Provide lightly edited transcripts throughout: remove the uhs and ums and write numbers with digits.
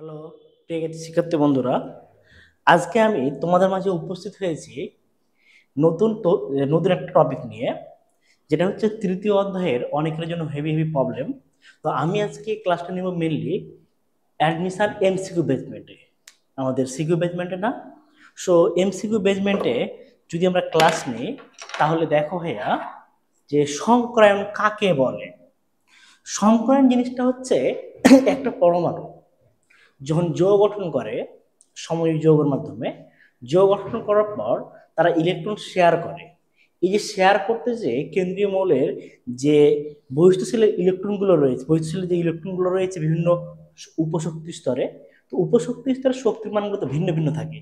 Hello, ঠিক আছে শিক্ষার্থী বন্ধুরা। আজকে আমি তোমাদের মাঝে উপস্থিত হয়েছি নতুন একটা টপিক নিয়ে, যেটা হচ্ছে তৃতীয় অধ্যায়ের অনেকের জন্য হেভি হেভি প্রবলেম। তো আমি আজকে ক্লাসটা নিব মেনলি অ্যাডমিশন এমসিকিউ বেসমেন্টে, আমাদের সিকিউ বেসমেন্টে না। সো এমসিকিউ বেসমেন্টে যদি আমরা ক্লাস নিই, তাহলে দেখো ভাইয়া যে সংক্রায়ন কাকে বলে। সংক্রায়ন জিনিসটা হচ্ছে একটা পরমাণু যখন যৌগ গঠন করে সমযোজী যৌগের মাধ্যমে, যৌগ গঠন করার পর তারা ইলেকট্রন শেয়ার করে। এই যে শেয়ার করতে যে কেন্দ্রীয় মৌলের যে বহিস্থ সেলের ইলেকট্রনগুলো রয়েছে, বহিস্থ সেলের যে ইলেকট্রনগুলো রয়েছে বিভিন্ন উপশক্তি স্তরে, তো উপশক্তি স্তরের শক্তির মানগুলো তো ভিন্ন ভিন্ন থাকে।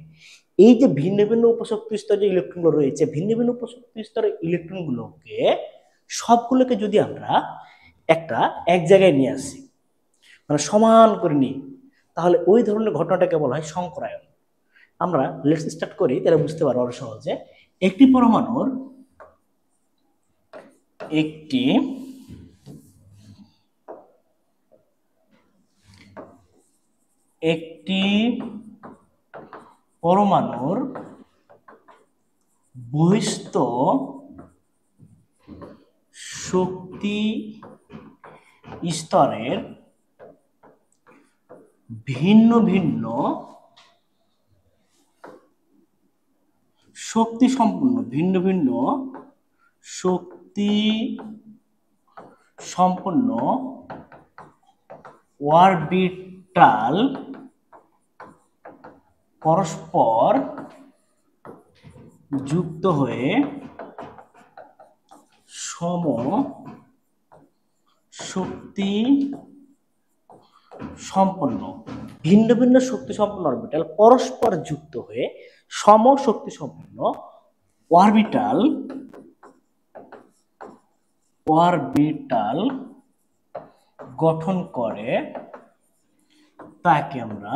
এই যে ভিন্ন ভিন্ন উপশক্তি স্তরে যে ইলেকট্রনগুলো রয়েছে, ভিন্ন ভিন্ন উপশক্তি স্তরের ইলেকট্রনগুলোকে সবগুলোকে যদি আমরা এক জায়গায় নিয়ে আসি, মানে সমান করে নিই, তাহলে ওই ধরনের ঘটনাটাকে বলা হয় সংকরায়ন। আমরা লেটস স্টার্ট করি, তাহলে বুঝতে পারবো আরো সহজে। একটি পরমাণুর একটি একটি পরমাণুর বহিস্থ শক্তি স্তরের ভিন্ন ভিন্ন শক্তি সম্পন্ন অরবিটাল পরস্পর যুক্ত হয়ে সম শক্তি সম্পন্ন, ভিন্ন ভিন্ন শক্তি সম্পন্ন অরবিটাল পরস্পর যুক্ত হয়ে সম শক্তি সম্পন্ন অরবিটাল গঠন করে, তাকে আমরা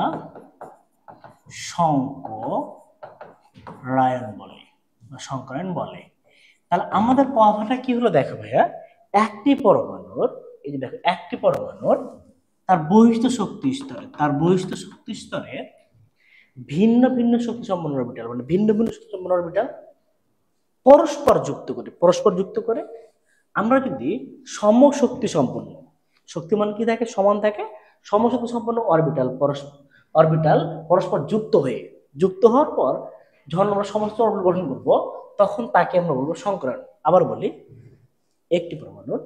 সংকরায়ন বলে। তাহলে আমাদের পড়াটা কি হলো দেখো ভাইয়া, একটি পরমাণুর, এই যে দেখো একটি পরমাণুর তার বহিস্থ শক্তি স্তরে ভিন্ন ভিন্ন শক্তি সম্পন্ন অরবিটাল, মানে ভিন্ন ভিন্ন শক্তি সম্পন্ন অরবিটাল পরস্পর যুক্ত করে আমরা যদি সমশক্তি সম্পন্ন, শক্তি মান কি থাকে, সমান থাকে, সমশক্তি সম্পন্ন অরবিটাল পরস্পর যুক্ত হওয়ার পর যখন আমরা সমস্ত অরবিটাল গঠন করব, তখন তাকে আমরা বলবো সংকরায়ন। আবার বলি, একটি পরমাণুর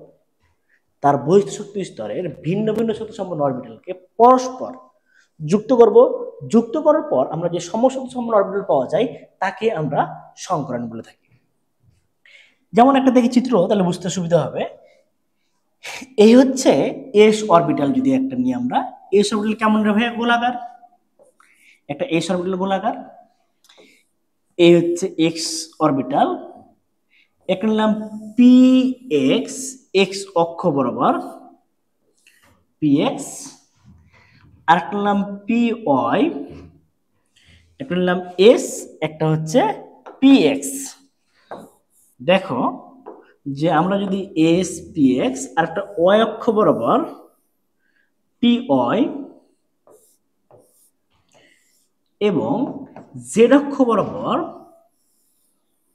তার বহিস্থ শক্তি স্তরের ভিন্ন ভিন্ন শক্তি সম্পন্ন অরবিটালকে পরস্পর যুক্ত করার পর আমরা যে সমশক্তি সম্পন্ন অরবিটাল পাওয়া যায়, তাকে আমরা সংকরায়ন বলে থাকি। যেমন একটা দেখি চিত্র, তাহলে বুঝতে সুবিধা হবে। এই হচ্ছে এস অরবিটাল, যদি একটা নিয়ে আমরা, এস অরবিটাল কেমন রে ভাইয়া, গোলাকার, একটা এস অরবিটাল গোলাকার। এই হচ্ছে এক্স অরবিটাল, একটা নাম পি এক্স, এক্স অক্ষ বরাবর পি এক্স, আর একটা নাম পি ওয়াই, একটা নাম এস, একটা হচ্ছে পি এক্স। দেখো যে আমরা যদি এস পি এক্স আর একটা ওয়াই অক্ষ বরাবর পি ওয়াই এবং জেড অক্ষ বরাবর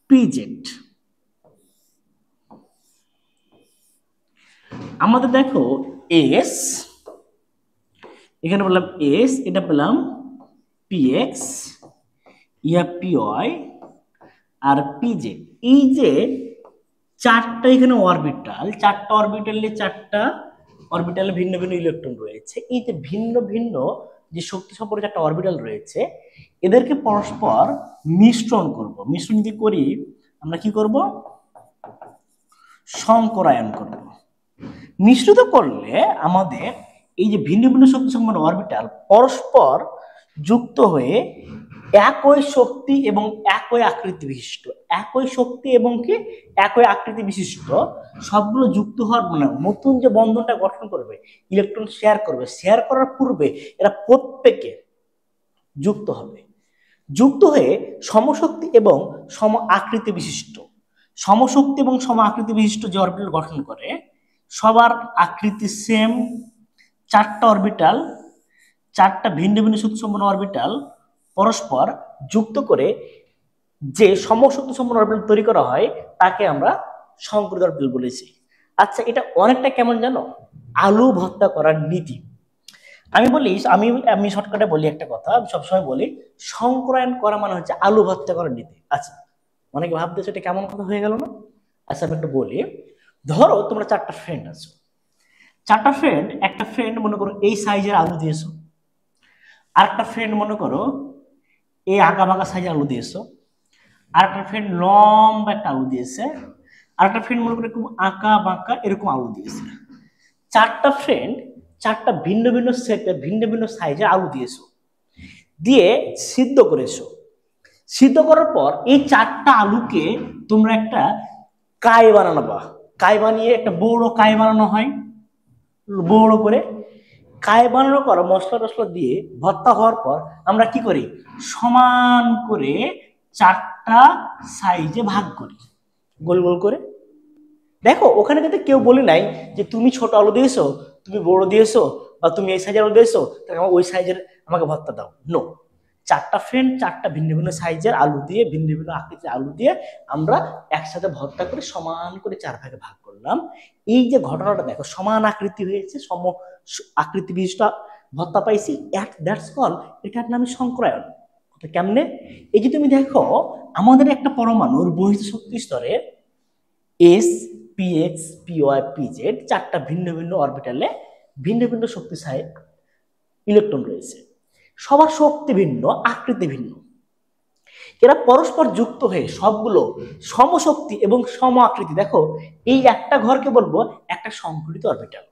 পি জেড, আমাদের দেখো এস, এখানে বললাম এস, এটা পেলাম পি এক্স, ইয়া পি ওয়াই আর পি জেড। এই যে চারটা এখানে অরবিটাল, চারটা অরবিটালে ভিন্ন ভিন্ন ইলেকট্রন রয়েছে। এই যে ভিন্ন ভিন্ন যে শক্তি সম্পন্ন চারটা অরবিটাল রয়েছে, এদেরকে পরস্পর মিশ্রণ যদি করি, আমরা কি করব, সংকরায়ন করব। মিশ্রিত করলে আমাদের এই যে ভিন্ন ভিন্ন শক্তি সম্পন্ন অরবিটাল পরস্পর যুক্ত হয়ে একই শক্তি এবং একই আকৃতি বিশিষ্ট সবগুলো যুক্ত হওয়ার, মানে নতুন যে বন্ধনটা গঠন করবে, ইলেকট্রন শেয়ার করার পূর্বে এরা প্রত্যেকে যুক্ত হয়ে সমশক্তি এবং সম আকৃতি বিশিষ্ট যে অরবিটাল গঠন করে, সবার আকৃতি সেম, চারটা অরবিটাল চারটা ভিন্ন ভিন্ন শক্তি সম্পন্ন অরবিটাল পরস্পর যুক্ত করে যে সমশক্তি সম্পন্ন অরবিটাল তৈরি করা হয় তাকে আমরা সংকরিত অরবিটাল বলেছি। আচ্ছা, এটা অনেকটা কেমন জানো? আলু ভর্তা করার নীতি। আমি শর্টকাটে বলি একটা কথা, আমি সবসময় বলি সংকরায়ন করা মানে হচ্ছে আলু ভর্তা করার নীতি। আচ্ছা, অনেকে ভাবতেছে এটা কেমন কথা হয়ে গেল না? আচ্ছা, আমি একটু বলি। ধরো তোমরা চারটা ফ্রেন্ড আছো, চারটা ফ্রেন্ড, একটা ফ্রেন্ড মনে করো এই সাইজের আলু দিয়েছো, আর একটা ফ্রেন্ড মনে করো এই আঁকা বাঁকা সাইজের আলু দিয়েছো, আর একটা ফ্রেন্ড লম্বা একটা আলু দিয়েছে, আর একটা ফ্রেন্ড মনে করো এরকম আঁকা বাঁকা এরকম আলু দিয়েছে। চারটা ফ্রেন্ড চারটা ভিন্ন ভিন্ন শেপের ভিন্ন ভিন্ন সাইজের আলু দিয়েছো, দিয়ে সিদ্ধ করেছো। সিদ্ধ করার পর এই চারটা আলুকে তোমরা একটা কাই বানাবা। কাই বানিয়ে একটা বড় কাই বানানো হয়, বড় করে কাই বানানোর পর মশলা টসলা দিয়ে ভর্তা হওয়ার পর আমরা কি করি, সমান করে চারটা সাইজে ভাগ করি, গোল গোল করে। দেখো ওখানে কিন্তু কেউ বলে নাই যে তুমি ছোট আলু দিয়েছো, তুমি বড় দিয়েছো, বা তুমি এই সাইজের আলু দিয়েছো তাহলে ওই সাইজের আমাকে ভর্তা দাও। নো, চারটা ফ্রেন্ড চারটা ভিন্ন ভিন্ন সাইজের আলু দিয়ে, ভিন্ন ভিন্ন আকৃতির আলু দিয়ে আমরা একসাথে ভর্তা করে সমান করে চার ভাগে ভাগ করলাম। এই যে ঘটনাটা দেখো, সমান আকৃতি হয়েছে, সম আকৃতি বিশিষ্ট ভর্তা পাইছি, দ্যাটস কল, এটার নামে সংকরায়ন। কেমনে? এই যে তুমি দেখো আমাদের একটা পরমাণুর বহিঃস্থ শক্তি স্তরে S, P X, P Y, P Z চারটা ভিন্ন ভিন্ন অরবিটালে ভিন্ন ভিন্ন শক্তিশালী ইলেকট্রন রয়েছে, সবার শক্তি ভিন্ন, আকৃতি ভিন্ন। এরা পরস্পর যুক্ত হয়ে সবগুলো সমশক্তি এবং সম আকৃতি। দেখো এই একটা ঘরকে বলবো একটা সংঘটিত অরবিটাল,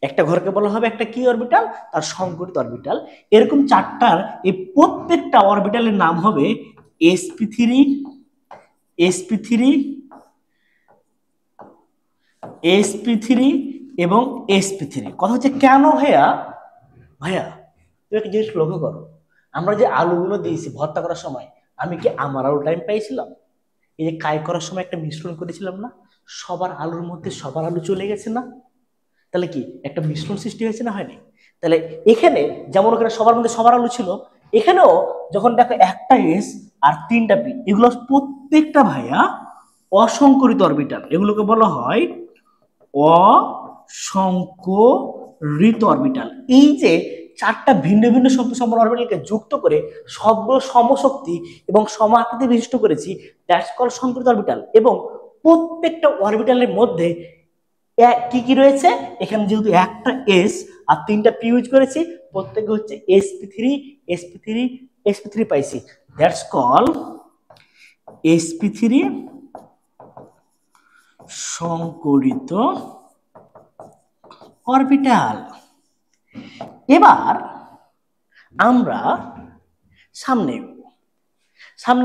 একটা ঘরকে বলা হবে একটা কি অরবিটাল, তার সংঘটিত অরবিটাল। এরকম চারটার এই প্রত্যেকটা অরবিটালের নাম হবে sp3, sp3, sp3 এবং sp3। কথা হচ্ছে কেন ভাইয়া? ভাইয়া তুমি একটা জিনিস লক্ষ্য করো, আমরা যে আলুগুলো দিয়েছি ভর্তা করার সময়, আমি কি আমার আলু টাইম পাইছিলাম? এই যে কাই করার সময় একটা মিশ্রণ করেছিলাম না, সবার আলুর মধ্যে সবার আলু চলে গেছে না? তাহলে কি একটা মিশ্রণ সৃষ্টি হয়েছে না, হয়নি? তাহলে এখানে যেমন ওখানে সবার মধ্যে সবার আলু ছিল, এখানেও যখন দেখো একটা এস আর তিনটা পি, এগুলো প্রত্যেকটা ভাইয়া অসংকরিত অরবিটাল, এগুলোকে বলা হয় অসংকরিত অরবিটাল। এই যে চারটা ভিন্ন ভিন্ন শক্তি সম্পন্ন অরবিটালকে যুক্ত করে সবগুলো সমশক্তি এবং সম আকৃতি বিশিষ্ট করেছি, দ্যাটস কল সংকরিত অরবিটাল। এবং প্রত্যেকটা অরবিটালের মধ্যে কি কি রয়েছে, এখানে যেহেতু একটা এস আর তিনটা পি ইউজ করেছি, প্রত্যেকে হচ্ছে sp3, sp3, sp3 পাইছি, দ্যাটস কল sp3 সংকরিত অরবিটাল। এবার আমরা সামনে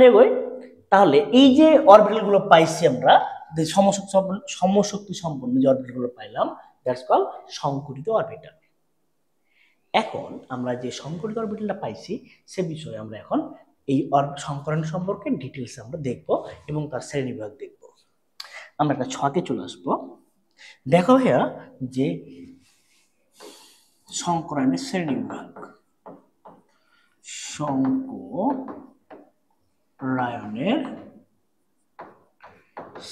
এগোই। তাহলে এই যে অরবিটাল গুলো পাইছি আমরা, যে সমশক্তি সম্পন্ন যে অরবিটাল গুলো পাইলাম, দ্যাটস কল সংকরিত অরবিটাল। এখন আমরা যে সংকরিত অরবিটালটা পাইছি সে বিষয়ে আমরা এখন এই সংকরণ সম্পর্কে ডিটেলস আমরা দেখব এবং তার শ্রেণীবিভাগ দেখব। আমরা একটা ছকে চলে আসবো। দেখো ভাইয়া যে সংকরণের শ্রেণীবিভাগ, সংকরায়নের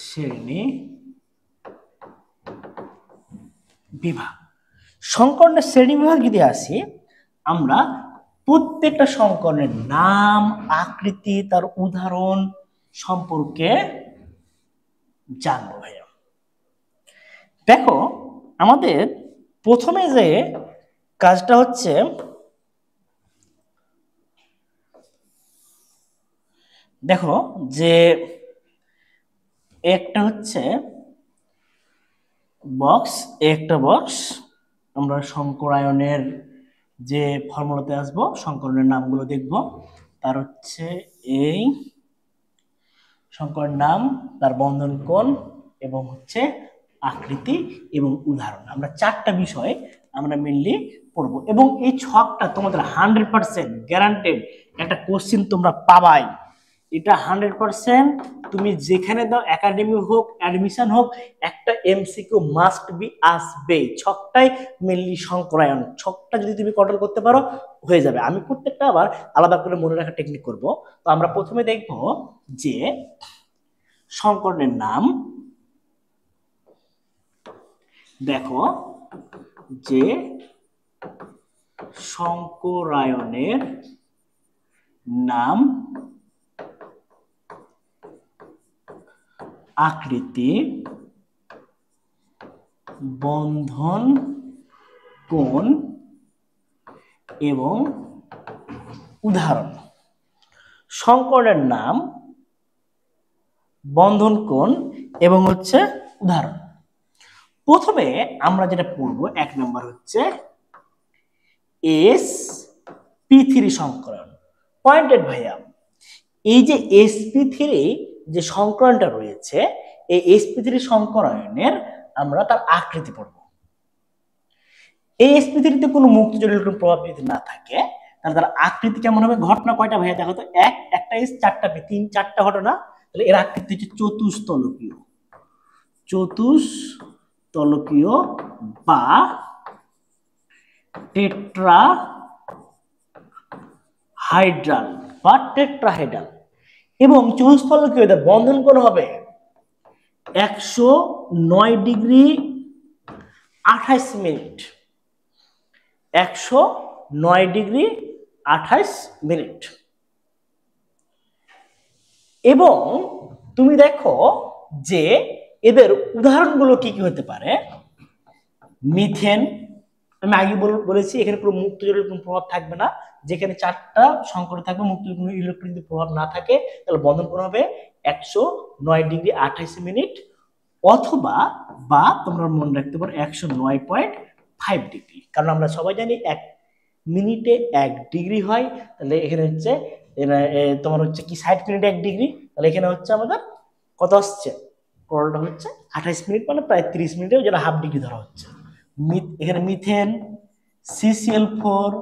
শ্রেণী বিভাগ। সংকরণের শ্রেণী বিভাগ যদি আসি, আমরা প্রত্যেকটা সংকরণের নাম, আকৃতি, তার উদাহরণ সম্পর্কে জানবো ভাইয়া। দেখো আমাদের প্রথমে যে কাজটা হচ্ছে, দেখো যে একটা হচ্ছে বক্স, একটা বক্স, আমরা সংকরায়নের যে ফর্মুলাতে আসবো, সংকরণের নামগুলো দেখব। তার হচ্ছে এই সংকরণ নাম, তার বন্ধন কোণ এবং হচ্ছে আকৃতি এবং উদাহরণ। আমরা চারটা বিষয় আমরা মেনলি পড়বো এবং এই ছকটা তোমাদের 100% গ্যারান্টেড একটা কোশ্চেন তোমরা পাবাই। এটা 100%। তুমি যেখানে দাও, একাডেমি হোক, অ্যাডমিশন হোক, একটা এমসিকিউ মাস্ট বি আসবে। ছকটাই মেনলি সংকরায়ন, ছকটা যদি তুমি কন্ট্রোল করতে পারো হয়ে যাবে। আমি প্রত্যেকটা আবার আলাদা করে মনে রাখার টেকনিক করব। তো আমরা প্রথমে দেখব যে সংকরণের নাম। দেখো যে সংকরায়নের নাম, আকৃতি, বন্ধন কোণ এবং উদাহরণ। সংকরণের নাম, বন্ধন কোণ এবং হচ্ছে উদাহরণ। প্রথমে আমরা যেটা পড়বো 1 নম্বর হচ্ছে sp3 সংকরণ। পয়েন্টেড ভাইয়া, এই যে sp3 যে সংকরণটা রয়েছে, এই sp3 সংকরণের আমরা তার আকৃতি পড়ব। এই sp3 তে কোনো মুক্ত জড়িত ইলেকট্রন প্রভাব যদি না থাকে তাহলে তার আকৃতি কেমন হবে? ঘটনা কয়টা ভাইয়া দেখো তো? একটা s, 4টা p, 3-4টা ঘটনা। তাহলে এর আকৃতি হচ্ছে চতুস্তলকীয়, চতুস্তলকীয় বা টেট্রাহাইড্রাল বা টেট্রাহাইড্রাল। এবং চতুস্তলকীয় বন্ধন কোণ হবে 109 ডিগ্রি 28 মিনিট, 109 ডিগ্রি 28 মিনিট। এবং তুমি দেখো যে এদের উদাহরণগুলো কি কি হতে পারে। মিথেন, আমি আগে বলেছি এখানে পুরো মুক্ত জলের কোনো প্রভাব থাকবে না। যেখানে 4টা সংকর থাকবে, মুক্ত কোনো ইলেকট্রন যদি প্রভাব না থাকে তাহলে বন্ধন কোণ হবে 109 ডিগ্রি 28 মিনিট, অথবা বা তোমরা মনে রাখতে পারো 109.5 ডিগ্রি। কারণ আমরা সবাই জানি 1 মিনিটে 1 ডিগ্রি হয়। তাহলে এখানে হচ্ছে তোমার হচ্ছে কি 60 মিনিটে 1 ডিগ্রি, তাহলে এখানে হচ্ছে আমাদের কত আসছে? টোটালটা হচ্ছে 28 মিনিট, মানে প্রায় 30 মিনিটে, যেটা হাফ ডিগ্রি ধরা হচ্ছে। এখানে methane, CCl4,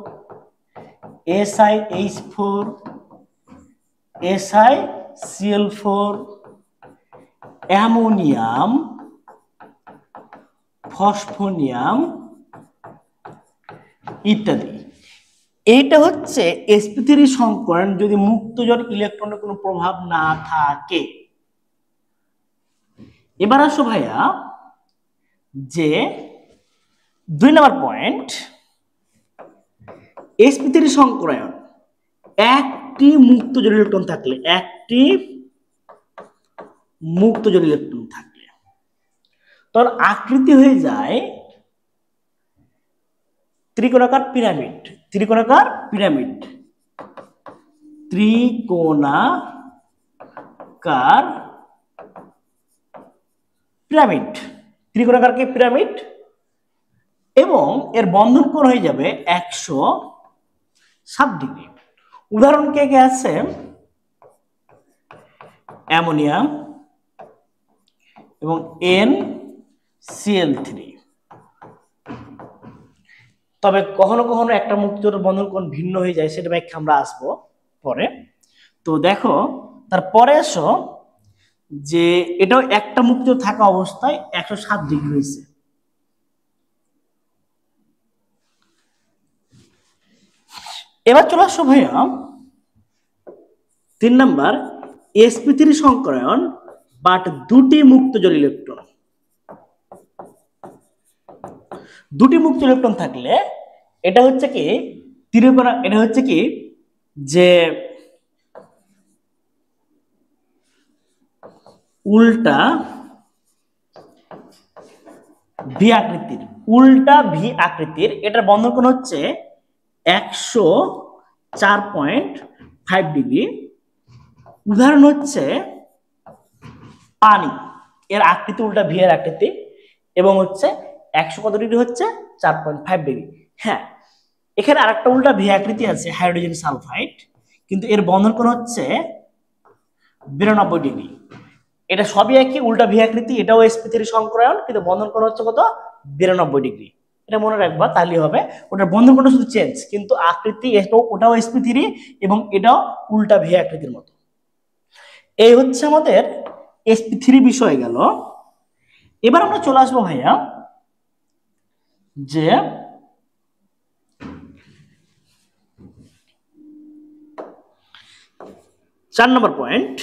SiH4, SiCl4, ammonium, phosphonium ইত্যাদি। এইটা হচ্ছে sp3 সংকরণ যদি মুক্তজোড় ইলেকট্রনের কোনো প্রভাব না থাকে। এবার আসো ভাইয়া যে 2 নম্বর পয়েন্ট, sp3 সংকরায়ন একটি মুক্তজোড় ইলেকট্রন থাকলে, একটি মুক্তজোড় ইলেকট্রন থাকলে তোর আকৃতি হয়ে যায় ত্রিকোণাকার পিরামিড, ত্রিকোণাকার পিরামিড, ত্রিকোণাকার পিরামিড, ত্রিকোণাকার কি পিরামিড। এবং এর বন্ধন কোণ হয়ে যাবে 107 ডিগ্রি। উদাহরণ কে কে আছে? অ্যামোনিয়াম এবং NCl3। তবে কখনো কখনো একটা মুক্তজোড়ের বন্ধন কোণ ভিন্ন হয়ে যায়, সেটা ব্যাখ্যা আমরা আসবো পরে। তো দেখো তারপরে এসো যে এটাও একটা মুক্তজোড় থাকা অবস্থায় 107 ডিগ্রি হয়েছে। এবার চলে আসো ভাইয়া 3 নাম্বার, sp3 সংকরায়ন বাট দুটি মুক্তজোড় ইলেকট্রন। দুটি মুক্ত ইলেকট্রন থাকলে এটা হচ্ছে কি ত্রিকোণা, এটা হচ্ছে কি যে উল্টা ভি আকৃতির, উল্টা ভি আকৃতির। এটার বন্ধন কোণ হচ্ছে 104.5 ডিগ্রি। উদাহরণ হচ্ছে পানি, এর আকৃতি উল্টা ভি এর আকৃতি, এবং হচ্ছে 100 কত ডিগ্রি হচ্ছে 4.5 ডিগ্রি। হ্যাঁ, এখানে আরেকটা উল্টা ভি আকৃতি আছে, হাইড্রোজেন সালফাইড, কিন্তু এর বন্ধন কোণ হচ্ছে 92 ডিগ্রি। এটা সবই একই, উল্টা ভি আকৃতি, এটাও sp3 সংকরায়ন, কিন্তু বন্ধন কোণ হচ্ছে কত? 92 ডিগ্রি। এটা মনে রাখবা, তাহলে হবে। ওটার বন্ধন কোণটা শুধু চেঞ্জ, কিন্তু আকৃতি ওটাও sp3 এবং এটাও উল্টা ভি আকৃতির মতো। এই হচ্ছে আমাদের sp3 বিষয় গেল। এবার আমরা চলে আসবো ভাইয়া যে 4 নম্বর পয়েন্ট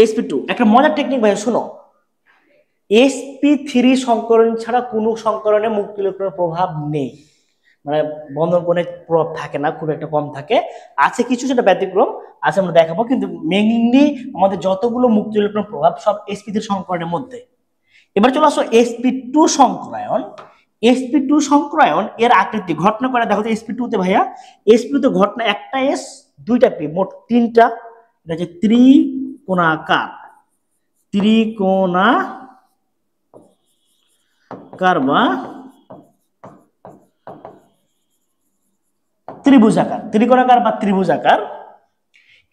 sp2। একটা মজার টেকনিক ভাইয়া শুনো, sp3 সংকরণ ছাড়া কোনো সংকরণে মুক্ত ইলেকট্রনের প্রভাব নেই, মানে বন্ধন কোণে প্রভাব থাকে না, খুব একটা কম থাকে, আছে কিছু সেটা ব্যতিক্রম আছে, আমরা দেখাবো। কিন্তু মেইনলি আমাদের যতগুলো মুক্ত ইলেকট্রন প্রভাব সব sp3 সংকরণের মধ্যে। এবার চলে আসো sp2 সংকরায়ন। sp2 সংকরায়ন এর আকৃতি ঘটনা করে দেখো তো sp2 তে ভাইয়া, sp2 তে ঘটনা একটা s দুইটা p, মোট তিনটা। এটা হচ্ছে ত্রিকোণাকার, ত্রিকোণাকার বা ত্রিভুজাকার, ত্রিকোণাকার বা ত্রিভুজাকার।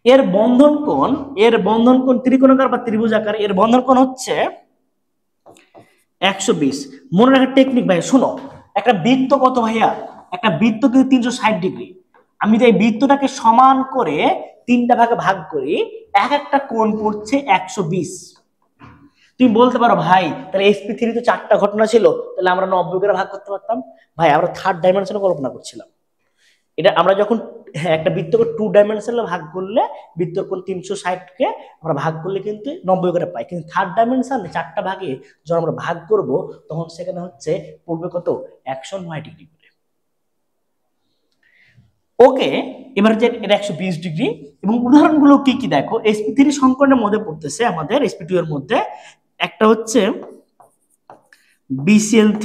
এর বন্ধন কোণ ত্রিকোণাকার বা ত্রিভুজাকার, এর বন্ধন কোণ হচ্ছে 120। মনে রাখার টেকনিক ভাই শুনো, একটা বৃত্ত কত ভাইয়া, একটা বৃত্ত কিন্তু 360 ডিগ্রি। আমি যদি এই বৃত্তটাকে সমান করে তিনটা ভাগে ভাগ করি, এক একটা কোণ পড়ছে 120। তুমি বলতে পারো ভাই তাহলে sp3 তো 4টা ঘটনা ছিল, তাহলে আমরা 90 করে ভাগ করতে পারতাম। ভাই আমরা থার্ড ডাইমেনশনে কল্পনা করছিলাম। এটা আমরা যখন একটা বৃত্তকে 2 ডাইমেনশনে ভাগ করলে বৃত্তর কোণ 360 কে আমরা ভাগ করলে কিন্তু 90 করে পাই, কিন্তু থার্ড ডাইমেনশনে 4টা ভাগে যখন আমরা ভাগ করব তখন সেখানে হচ্ছে পড়বে কত 109 ডিগ্রি করে। ওকে, এবার যে এটা 120 ডিগ্রি। এবং উদাহরণগুলো কি কি দেখো, sp3 সংকরণের মধ্যে পড়তেছে আমাদের sp2 এর মধ্যে। একটা হচ্ছে bcl3,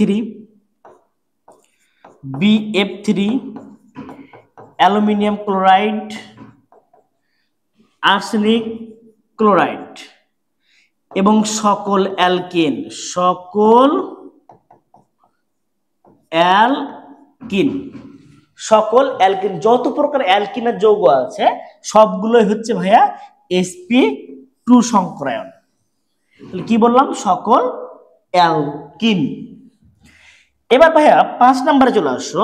bf3, aluminium chloride, arsenic chloride এবং সকল অ্যালকিন, সকল অ্যালকিন যত প্রকার অ্যালকিনের যৌগ আছে সবগুলোই হচ্ছে ভাইয়া sp2 সংকরায়ন। কি বললাম, সকল অ্যালকিন। এবার ভাইয়া 5 নম্বরে চলে আসো,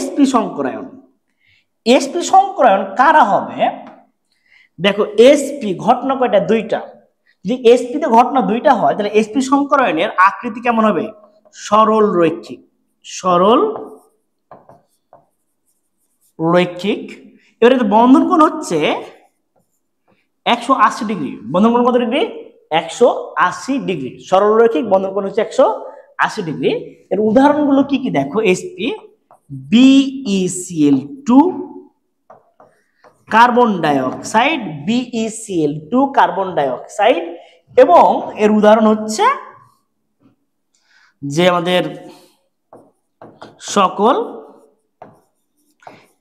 sp সংকরায়ন। sp সংকরায়ন কারা হবে? দেখো sp ঘটনা কয়টা, দুইটা। যদি sp তে ঘটনা দুইটা হয় তাহলে sp সংকরায়নের আকৃতি কেমন হবে, সরল রৈখিক, সরল রৈখিক। এবারে বন্ধন কোণ হচ্ছে 180 ডিগ্রি। বন্ধন কোণ কত ডিগ্রি, 180 ডিগ্রি। সরল রৈখিক, বন্ধন কোণ হচ্ছে 180 ডিগ্রি। এর উদাহরণগুলো কি কি দেখো, sp, BeCl2, carbon dioxide, BeCl2 carbon dioxide. এবং এর উদাহরণ হচ্ছে যে আমাদের সকল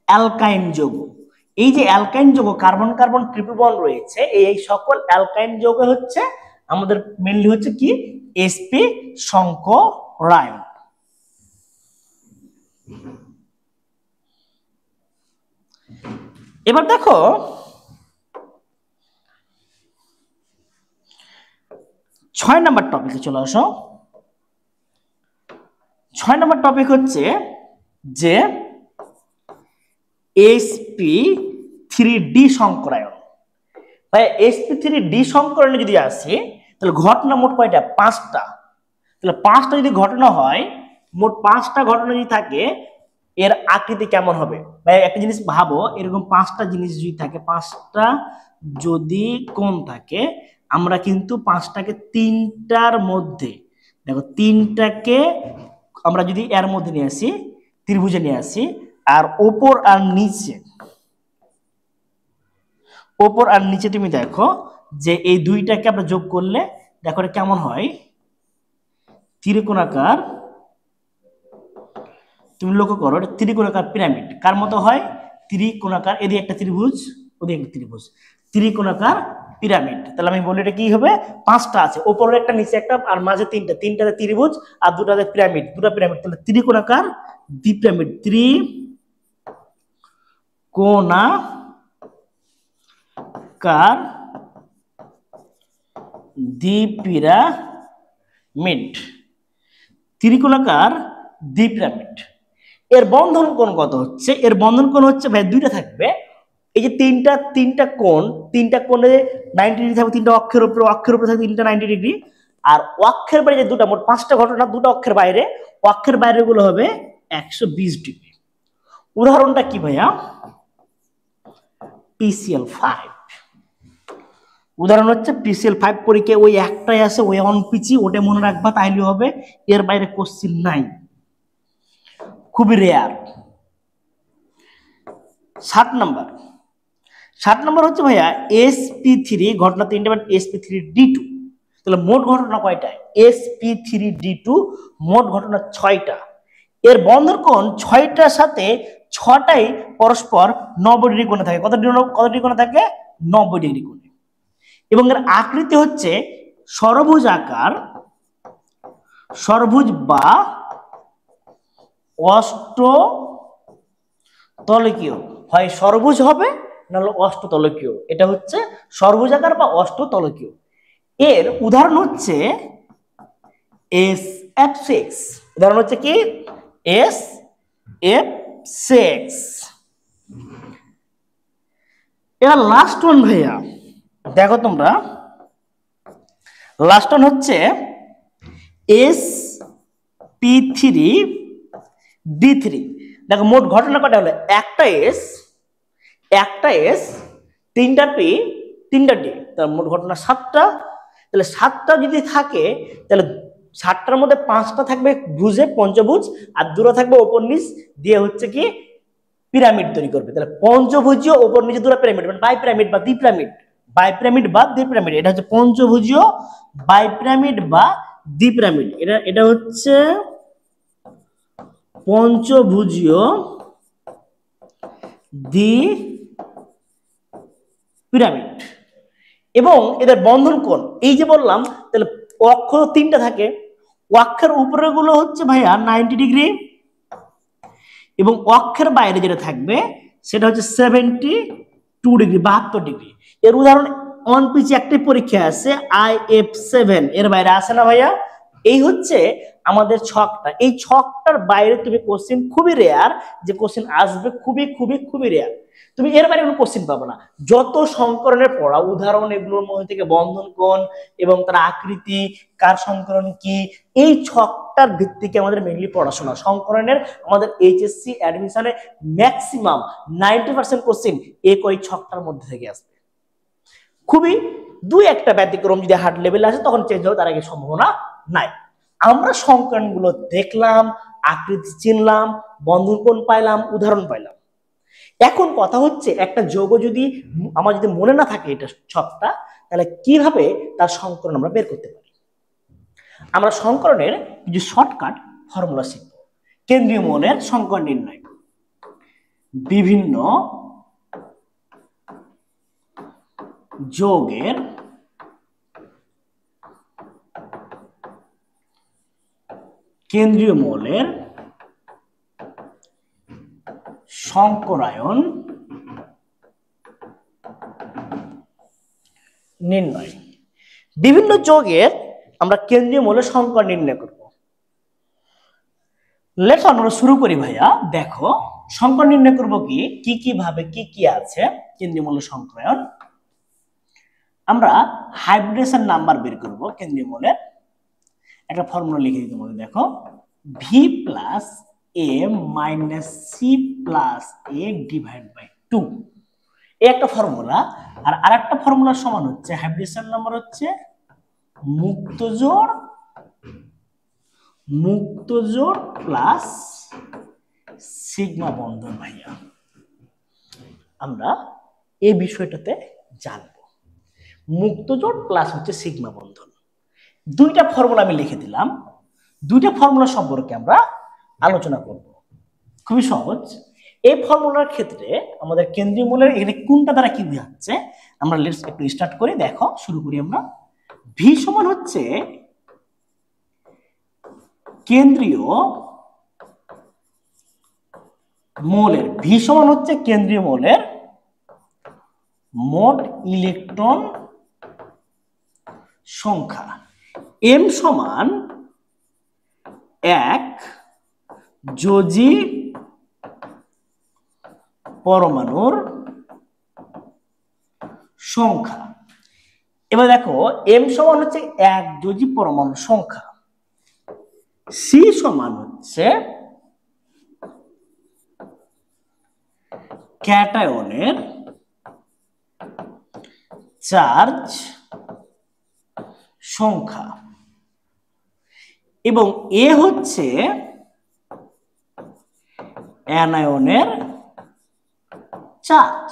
অ্যালকাইন যৌগ। এই যে অ্যালকাইন যৌগ, কার্বন কার্বন ট্রিপল বন্ড রয়েছে, এই সকল অ্যালকাইন যৌগ হচ্ছে আমাদের মেইনলি হচ্ছে কি sp সংকরায়ন। এবার দেখো 6 নম্বর টপিকে চলে আসো। 6 নম্বর টপিক হচ্ছে যে sp3d সংকরায়ন। ভাই sp3d সংকরণে যদি আসে তাহলে ঘটনা মোট কয়টা, 5টা। তাহলে 5টা যদি ঘটনা হয়, মোট 5টা ঘটনা যদি থাকে, এর আকৃতি কেমন হবে? ভাই একটা জিনিস ভাবো, এরকম 5টা জিনিস যদি থাকে, 5টা যদি কোণ থাকে, আমরা কিন্তু 5টাকে 3টার মধ্যে, দেখো 3টাকে আমরা যদি এর মধ্যে নিয়ে আসি, ত্রিভুজে নিয়ে আসি, আর ওপর আর নিচে তুমি দেখো যে এই দুইটাকে আমরা যোগ করলে দেখো এটা কেমন হয়, ত্রিকোণাকার। তুমি লক্ষ্য করো এটা ত্রিকোণাকার পিরামিড। কার মতো হয়, ত্রিকোণাকার, এদিকে একটা ত্রিভুজ ওদিকে একটা ত্রিভুজ, ত্রিকোণাকার পিরামিড। তাহলে আমি বলি এটা কি হবে, 5টা আছে, ওপরে একটা নিচে একটা আর মাঝে তিনটাতে ত্রিভুজ আর দুটাতে পিরামিড, দুটা পিরামিড। তাহলে ত্রিকোণাকার দ্বিপিরামিড, ত্রিকোণাকার দ্বিপিরামিড, ত্রিকোণাকার দ্বিপিরামিড। এর বন্ধন কোণ কত হচ্ছে, এর বন্ধন কোণ হচ্ছে ভাই দুইটা থাকবে, এই যে তিনটা কোণ, তিনটা কোণে 90 ডিগ্রি থাকবে, তিনটা অক্ষের উপরে থাকবে তিনটা 90 ডিগ্রি। আর অক্ষের বাইরে যে দুটা, মোট 5টা ঘটনা, দুটো অক্ষের বাইরে, অক্ষের বাইরে গুলো হবে 120 ডিগ্রি। উদাহরণটা কি ভাইয়া? PCl5। উদাহরণ হচ্ছে PCl5। পরীক্ষায় ওই একটাই আছে, ওই অনপিচি, ওটা মনে রাখবা, তাইলে হবে। এর বাইরে কোশ্চিন নাই, খুবই রেয়ার। 7 নম্বর হচ্ছে ভাইয়া sp3, ঘটনা 3টা, বাট sp3d2। তাহলে মোট ঘটনা কয়টা? sp3d2 মোট ঘটনা 6টা। এর বন্ধন কোণ 6টার সাথে 6টাই পরস্পর 90 ডিগ্রি কোণে থাকে। কত ডিগ্রি কোণে থাকে? 90 ডিগ্রি কোণে। এবং এর আকৃতি হচ্ছে ষড়ভুজ আকার, ষড়ভুজ বা অষ্টতলকীয়। হয় ষড়ভুজ হবে, নাহলে অষ্টতলকীয়। এটা হচ্ছে ষড়ভুজাকার বা অষ্টতলকীয়। এর উদাহরণ হচ্ছে SF6। উদাহরণ হচ্ছে কি? SF6। এবার লাস্ট ওয়ান ভাইয়া, দেখো তোমরা, লাস্ট ওয়ান হচ্ছে sp3d3। দেখো মোট ঘটনা কটা হলো? একটা S, 3টা P, 3টা D, তার মোট ঘটনা 7টা। তাহলে 7টা যদি থাকে, তাহলে 7টার মধ্যে 5টা থাকবে ভুজে, পঞ্চভুজ, আর 2টা থাকবে ওপর নিচ দিয়ে, হচ্ছে কি পিরামিড তৈরি করবে। তাহলে পঞ্চভুজীয় ওপর নিচে 2টা পিরামিড, মানে বাইপিরামিড বা দ্বিপিরামিড। বাইপিরামিড বা দ্বিপিরামিড, এটা হচ্ছে পঞ্চভুজীয় বাইপিরামিড বা দ্বিপিরামিড। এটা হচ্ছে পঞ্চভুজীয় দ্বিপিরামিড। এবং এদের বন্ধন কোণ এই যে বললাম, তাহলে অক্ষ 3টা থাকে, অক্ষের উপরে গুলো হচ্ছে ভাইয়া 90 ডিগ্রি, এবং অক্ষের বাইরে যেটা থাকবে সেটা হচ্ছে 72 ডিগ্রি, 72 ডিগ্রি। এর উদাহরণ অনপিচি একটাই পরীক্ষা আছে, IF7। এর বাইরে আসে না ভাইয়া? এই হচ্ছে আমাদের ছকটা। এই ছকটার বাইরে তুমি কোশ্চেন, খুবই রেয়ার যে কোশ্চেন আসবে, খুবই খুবই খুবই রেয়ার। তুমি এর বাইরে কোনো কোশ্চেন পাবে না। যত সংকরণের পড়া, উদাহরণ, এগুলোর মধ্যে থেকে বন্ধন কোণ এবং তার আকৃতি, কার সংকরণ কি, এই ছকটার ভিত্তিকে আমাদের মেইনলি পড়াশোনা। সংকরণের আমাদের এইচএসসি অ্যাডমিশনে ম্যাক্সিমাম 90% কোশ্চেন এই ছকটার মধ্যে থেকে আসবে। খুবই 2-একটা ব্যতিক্রম যদি হার্ড লেভেলে আসে তখন চেঞ্জ হবে, তার আগে সম্ভাবনা নাই। আমরা সংকরণ গুলো দেখলাম, আকৃতি চিনলাম, বন্ধন কোণ পাইলাম, উদাহরণ পাইলাম। এখন কথা হচ্ছে, একটা যৌগ যদি আমার যদি মনে না থাকে এটা ছকটা, তাহলে কিভাবে তার সংকরণ আমরা বের করতে পারি? আমরা সংকরণের কিছু শর্টকাট ফর্মুলা শিখব। কেন্দ্রীয় মৌলের সংকর নির্ণয়। বিভিন্ন যৌগের কেন্দ্রীয় মৌলের সংকরায়ন নির্ণয়। বিভিন্ন যৌগের আমরা কেন্দ্রীয় মৌলের সংকর নির্ণয় করব। লেটস আমরা শুরু করি ভাইয়া। দেখো সংকর নির্ণয় করব কি ভাবে, কি আছে কেন্দ্রীয় মৌলের সংকরায়ন। আমরা হাইব্রিডেশন নাম্বার বের করব কেন্দ্রীয় মৌলের। একটা ফর্মুলা লিখে দিতে বলি, দেখো V + A - C + A / 2। এই একটা ফর্মুলা। আর আরেকটা ফর্মুলার সমান হচ্ছে, হাইব্রিডেশন নাম্বার হচ্ছে মুক্তজোড় প্লাস সিগমা বন্ধন। ভাইয়া আমরা এই বিষয়টাতে জানবো, মুক্তজোড় প্লাস হচ্ছে সিগমা বন্ধন। 2টা ফর্মুলা আমি লিখে দিলাম, 2টা ফর্মুলা সম্পর্কে আমরা আলোচনা করব। খুবই সহজ। এই ফর্মুলার ক্ষেত্রে আমাদের কেন্দ্রীয় মৌলের এখানে কোনটা দ্বারা কি বোঝাচ্ছে, আমরা লেটস একটু স্টার্ট করি। দেখো শুরু করি আমরা। V সমান হচ্ছে কেন্দ্রীয় মৌলের, V সমান হচ্ছে কেন্দ্রীয় মৌলের মোট ইলেকট্রন সংখ্যা। M সমান 1 যোজি পরমাণুর সংখ্যা। এবার দেখো এম সমান হচ্ছে একযোজী পরমাণুর সংখ্যা, সি সমান হচ্ছে ক্যাটায়নের চার্জ সংখ্যা এবং এ হচ্ছে অ্যানায়নের চার্জ।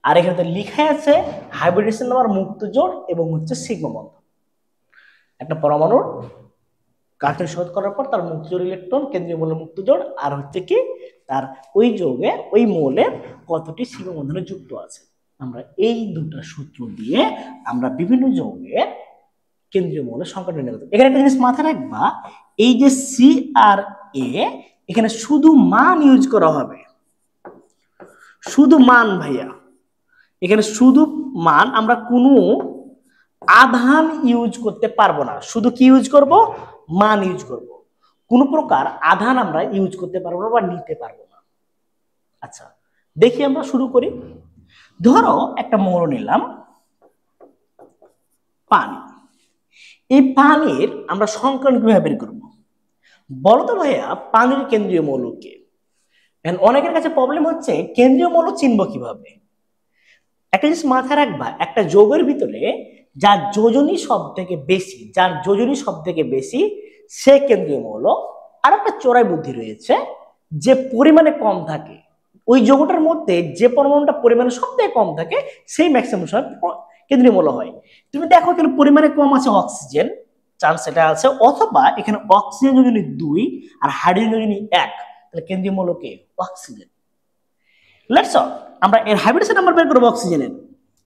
আর এখানে লেখা আছে হাইব্রিডেশন নাম্বার মুক্ত জোড় এবং হচ্ছে সিগমা বন্ধন। একটা পরমাণুর কাঠের শোধ করার পর তার মুক্ত জোড় ইলেকট্রন কেন্দ্রীয় মৌলের মুক্ত জোড় আর হচ্ছে কি তার ওই যৌগে ওই মৌলের কতটি সিগমা বন্ধনে যুক্ত আছে। আমরা এই দুটো সূত্র দিয়ে আমরা বিভিন্ন যৌগের কেন্দ্রীয় মৌলের সংখ্যা নির্ণয় করতে। এখানে একটা জিনিস মাথায় রাখবা, এই যে সি আর এ এখানে শুধু মান ইউজ করা হবে, শুধু মান ভাইয়া, এখানে শুধু মান, আমরা কোনো আধান ইউজ করতে পারবো না, শুধু কি ইউজ করব, মান ইউজ করব। কোন প্রকার আধান আমরা ইউজ করতে পারবো না বা নিতে পারবো না। আচ্ছা দেখি আমরা শুরু করি। ধরো একটা মৌল নিলাম পানি, এই পানির আমরা সংকলন কিভাবে বের করবো বলতো ভাইয়া? পানির কেন্দ্রীয় মৌল কে? অনেকের কাছে প্রবলেম হচ্ছে কেন্দ্রীয় মৌল চিনবো কিভাবে। একটা জিনিস মাথায় রাখবা, একটা যৌগের ভিতরে যার যোজনী সব থেকে বেশি, যার যোজনী সব থেকে বেশি সে কেন্দ্রীয় মৌল। আর একটা চোরাই বুদ্ধি রয়েছে, যে পরিমাণে কম থাকে ওই যৌগটার মধ্যে যে পরমাণুটা পরিমাণে সব থেকে কম থাকে সেই ম্যাক্সিমাম সময় কেন্দ্রীয় মৌল হয়। তুমি দেখো এখানে পরিমাণে কম আছে অক্সিজেন, চান্স এটা আছে, অথবা এখানে অক্সিজেন যোজনী 2 আর হাইড্রোজেন যোজনী 1, তাহলে কেন্দ্রীয় মৌল কে? অক্সিজেন। লেটস আমরা এর হাইব্রিডেশন নাম্বার বের করব অক্সিজেনের।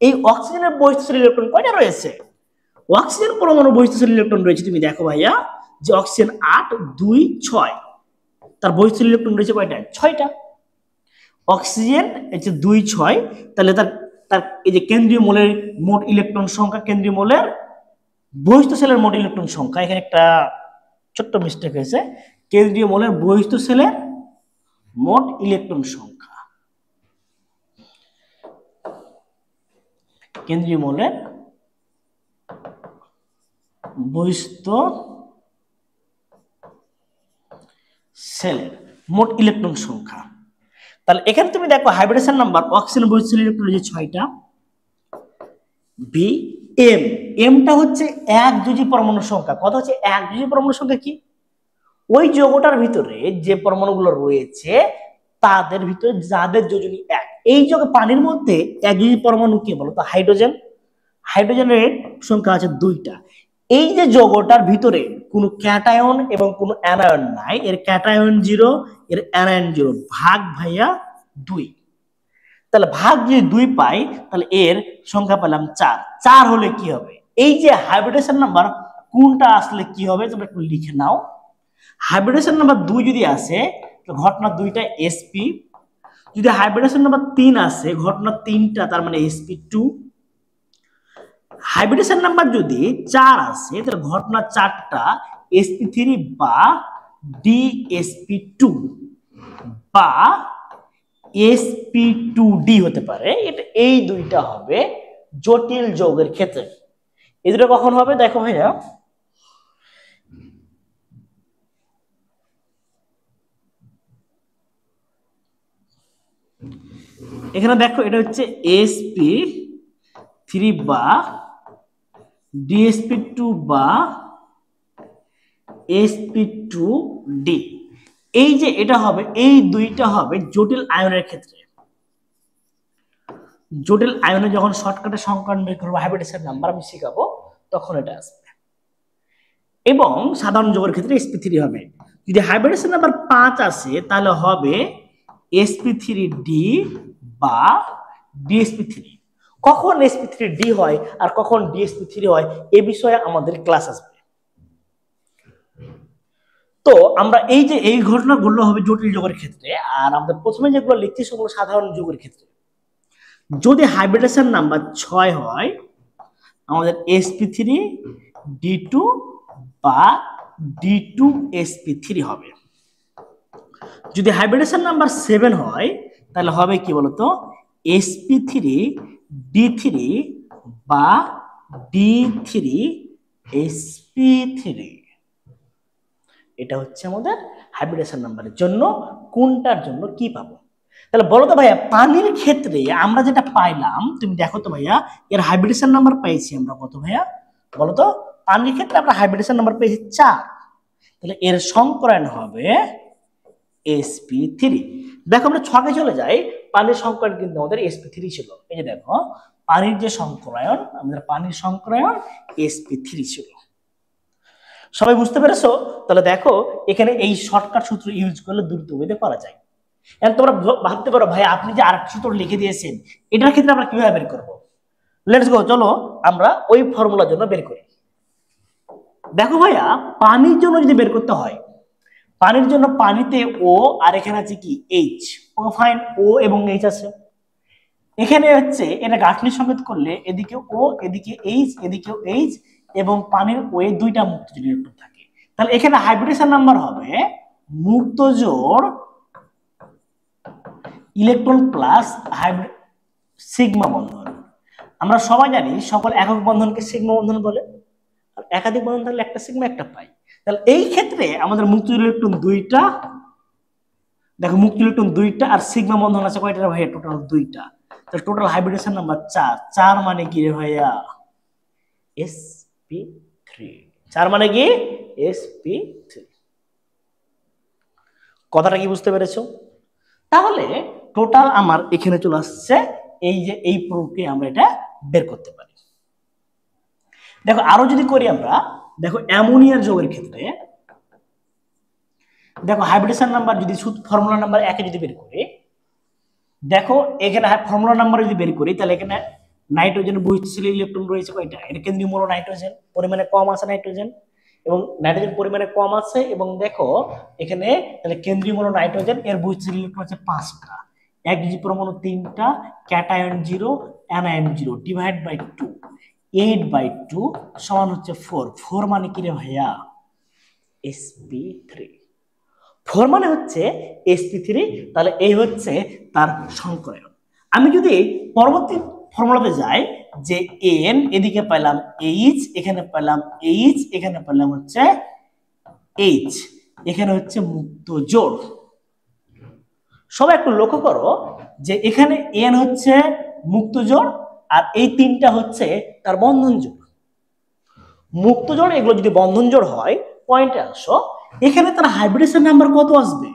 এই অক্সিজেনের বহিস্থিত ইলেকট্রন কয়টা রয়েছে? অক্সিজেন পরমাণু বহিস্থিত ইলেকট্রন রয়েছে, তুমি দেখো ভাইয়া যে অক্সিজেন 8 2 6, তার বহিস্থিত ইলেকট্রন রয়েছে কয়টা? 6টা। অক্সিজেন হচ্ছে 2 6, তাহলে তার তার এই যে কেন্দ্রীয় মৌলের মোট ইলেকট্রন সংখ্যা, কেন্দ্রীয় মৌলের বহিস্থ সেলের মোট ইলেকট্রন সংখ্যা, এখানে একটা ছোট্ট মিস্টেক হয়েছে, কেন্দ্রীয় মৌলের বহিস্থ সেলের মোট ইলেকট্রন সংখ্যা, কেন্দ্রীয় মৌলের বহিস্থ সেলের মোট ইলেকট্রন সংখ্যা। তাহলে এখানে তুমি দেখো হাইব্রিডেশন নাম্বার অক্সিজেন বহিস্থ ইলেকট্রন রয়েছে 6টা। বি এম, এমটা হচ্ছে একযোজী পরমাণুর সংখ্যা। কথা হচ্ছে একযোজী পরমাণুর সংখ্যা কি? ওই যৌগটার ভিতরে যে পরমাণুগুলো রয়েছে তাদের ভিতরে যাদের যোজনী 1। এই যৌগ পানির মধ্যে একযোজী পরমাণু কে বলো তো? হাইড্রোজেন। হাইড্রোজেনের সংখ্যা আছে 2টা। এই যে যৌগটার ভিতরে কোনো ক্যাটায়ন এবং কোনো অ্যানায়ন নাই, এর ক্যাটায়ন 0 এর অ্যানায়ন 0, ভাগ ভাইয়া 2। তাহলে ভাগ যদি 2 পাই তাহলে এর সংখ্যা পেলাম 4। 4 হলে কি হবে? এই যে হাইব্রিডেশন নাম্বার কোনটা আসলে কি হবে তোমরা একটু লিখে নাও। হাইব্রিডেশন নাম্বার 2 যদি আসে তো ঘটনা 2টা sp, যদি হাইব্রিডেশন নাম্বার 3 আসে ঘটনা 3টা, তার মানে sp2। হাইব্রিডেশন নাম্বার যদি 4 আসে তাহলে ঘটনা 4টা sp3 বা dsp2 বা sp2d হতে পারে। এটা এই দুইটা হবে জটিল যৌগের ক্ষেত্রে। এই দুটো কখন হবে দেখো ভাইয়া, এখানে দেখো এটা হচ্ছে sp3 বা dsp2 বা sp2d। এই যে এটা হবে, এই দুইটা হবে জটিল আয়নের ক্ষেত্রে। জটিল আয়নে যখন শর্টকাটে সংখ্যা বের করবো হাইব্রিডেশন নাম্বার আমি শিখাবো তখন এটা আসবে। এবং সাধারণ যৌগের ক্ষেত্রে sp3 হবে। যদি হাইব্রিডেশন নাম্বার 5 আসে তাহলে হবে sp3d বা dsp3। কখন sp3d হয় আর কখন dsp3 হয় এ বিষয়ে আমাদের ক্লাস আসবে। তো আমরা এই যে এই ঘটনাগুলো হবে জটিল যৌগের ক্ষেত্রে, আর আমাদের প্রথমে যেগুলো লিখছি সেগুলো সাধারণ যৌগের ক্ষেত্রে। যদি হাইব্রিডেশন নাম্বার 6 হয় আমাদের sp3d2 বা d2sp3 হবে। যদি হাইব্রিডেশন নাম্বার 7 হয় তাহলে হবে কি বলতো? sp3d3 বা d3sp3, এটা হচ্ছে আমাদের হাইব্রিডেশন নাম্বারের জন্য। কোনটার জন্য কি পাবো? তাহলে বলো তো ভাইয়া, পানির ক্ষেত্রে আমরা যেটা পাইলাম, তুমি দেখো তো ভাইয়া, এর হাইব্রিডেশন নাম্বার পাইছি আমরা কত ভাইয়া? বলো তো, পানির ক্ষেত্রে আমরা হাইব্রিডেশন নাম্বার পেয়েছি 4, তাহলে এর সংকরায়ন হবে sp3। দেখো আমরা ছকে চলে যাই, পানির সংকরায়ন কিন্তু আমাদের sp3 ছিল। এই যে দেখো, পানির যে সংকরায়ন, আমাদের পানির সংকরায়ন sp3 ছিল। সবাই বুঝতে পেরেছো? তাহলে দেখো, এখানে এই শর্টকাট সূত্র ইউজ করলে দ্রুত গতিতে করা যায়। এখন তোমরা ভাবতে পারো ভাই, আপনি যে আরেকটা সূত্র লিখে দিয়েছেন, এটার ক্ষেত্রে আমরা কিভাবে বের করব? লেটস গো, চলো আমরা ওই ফর্মুলার জন্য বের করি। দেখো ভাইয়া, পানির জন্য যদি বের করতে হয়, পানির জন্য পানিতে ও আর এখানে আছে কি এইচ। ও ফাইন, ও এবং এইচ আছে। এখানে হচ্ছে এটা গাঠনিক সংকেত করলে এদিকে ও, এদিকে এইচ, এদিকেও এইচ, এবং পানির ওয়ে দুইটা মুক্ত জোড় ইলেকট্রন থাকে। তাহলে এখানে হাইব্রিডেশন নাম্বার হবে মুক্ত জোড় ইলেকট্রন প্লাস হাইব্রিড সিগমা বন্ধন। আমরা সবাই জানি সকল একক বন্ধনকে সিগমা বন্ধন বলে, আর একাধিক বন্ধন থাকলে একটা সিগমা একটা পাই। তাহলে এই ক্ষেত্রে আমাদের মুক্ত ইলেকট্রন দুইটা, দেখো মুক্ত ইলেকট্রন দুইটা আর সিগমা বন্ধন আছে কয়টা ভাইয়া? টোটাল দুইটা। তাহলে টোটাল হাইব্রিডেশন নাম্বার 4। 4 মানে কি রে ভাইয়া? sp3। 4 মানে কি? sp3। কথাটা কি বুঝতে পেরেছো? তাহলে টোটাল আমার এখানে চলে আসছে এই যে এই প্রুফকে আমরা এটা বের করতে পারি। দেখো আরো যদি করি আমরা, দেখো অ্যামোনিয়ার যৌগের ক্ষেত্রে দেখো হাইব্রিডেশন নাম্বার যদি ফর্মুলা নাম্বার 1 যদি বের করি, দেখো এখানে ফর্মুলা নাম্বার যদি বের করি, তাহলে এখানে নাইট্রোজেন বহিস্থিত ইলেকট্রন রয়েছে কয়টা? এটা কেন্দ্রীয় মৌল নাইট্রোজেন, পরিমাণে কম আছে নাইট্রোজেন, এবং নাইট্রোজেন পরিমাণে কম আছে। এবং দেখো এখানে তাহলে কেন্দ্রীয় মৌল নাইট্রোজেন, এর বহিস্থিত ইলেকট্রন আছে 5টা, একজি পরমাণু 3টা, ক্যাটায়ন 0, অ্যানায়ন 0, ডিভাইড বাই 2, 8/2 সমান হচ্ছে 4। 4 মানে কি রে ভাইয়া? sp3। 4 মানে হচ্ছে sp3। তাহলে এই হচ্ছে তার সংকরায়ন। আমি যদি পরবর্তী ফর্মুলাতে যাই, যে n এদিকে পেলাম h, এখানে পেলাম h, এখানে পেলাম হচ্ছে h, এখানে হচ্ছে মুক্ত জোড়। সবাই একটু লক্ষ্য করো যে এখানে n হচ্ছে মুক্ত জোড়, আর এই 3টা হচ্ছে তার বন্ধন জোড়। মুক্ত জোড় এগুলো যদি বন্ধন জোড় হয়, পয়েন্টে আসো, এখানে তার হাইব্রিডেশন নাম্বার কত আসবে?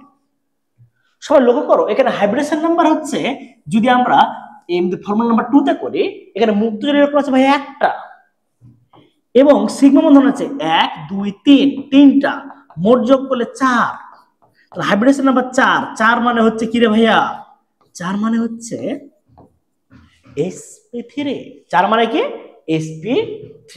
সবাই লক্ষ্য করো, এখানে হাইব্রিডেশন নাম্বার হচ্ছে, যদি আমরা ফর্মুলা নাম্বার 2 তে করি, এখানে মুক্ত জোড় ইলেকট্রন আছে ভাই একটা, এবং সিগমা বন্ধন আছে 1 2 3, 3টা, মোট যোগ করলে 4। তাহলে হাইব্রিডেশন নাম্বার 4। 4 মানে হচ্ছে কি রে ভাইয়া? 4 মানে হচ্ছে sp3। 4 মানে কি? sp3।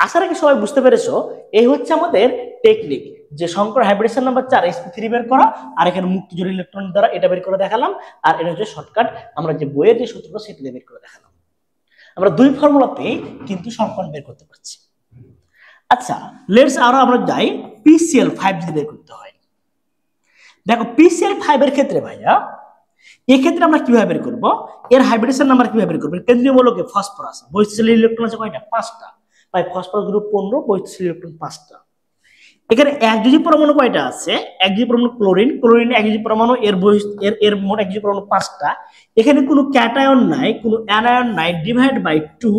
আশা রাখি সবাই বুঝতে পেরেছো। এই হচ্ছে আমাদের টেকনিক, যে সংকর হাইব্রিডেশন নাম্বার 4 sp3 বের করা, আর এখানে মুক্ত জোড় ইলেকট্রন দ্বারা এটা বের করে দেখালাম, আর এটা হচ্ছে শর্টকাট আমরা যে বইয়ের যে সূত্র সেটা দিয়ে বের করে দেখালাম। আমরা দুই ফর্মুলাতেই কিন্তু সংকরণ বের করতে পারছি। আচ্ছা, লেটস আরো আমরা যাই PCl5 যদি বের করতে হয়। দেখো PCl5 এর ক্ষেত্রে ভাইয়া, এই ক্ষেত্রে আমরা কিভাবে বের করব? এর হাইব্রিডেশন নাম্বার কিভাবে বের করব? কেন্দ্রীয় মৌলকে ফসফরাস, বহিস্থিত ইলেকট্রন আছে কয়টা? 5টা, তাই ফসফরাস গ্রুপ 15, বহিস্থিত ইলেকট্রন 5টা। এখানে একযোজী পরমাণু কয়টা আছে? একযোজী পরমাণু ক্লোরিন, ক্লোরিন একযোজী পরমাণু, এর মোট একযোজী পরমাণু 5টা। এখানে কোনো ক্যাটায়ন নাই, কোনো অ্যানায়ন নাই, ডিভাইড বাই 2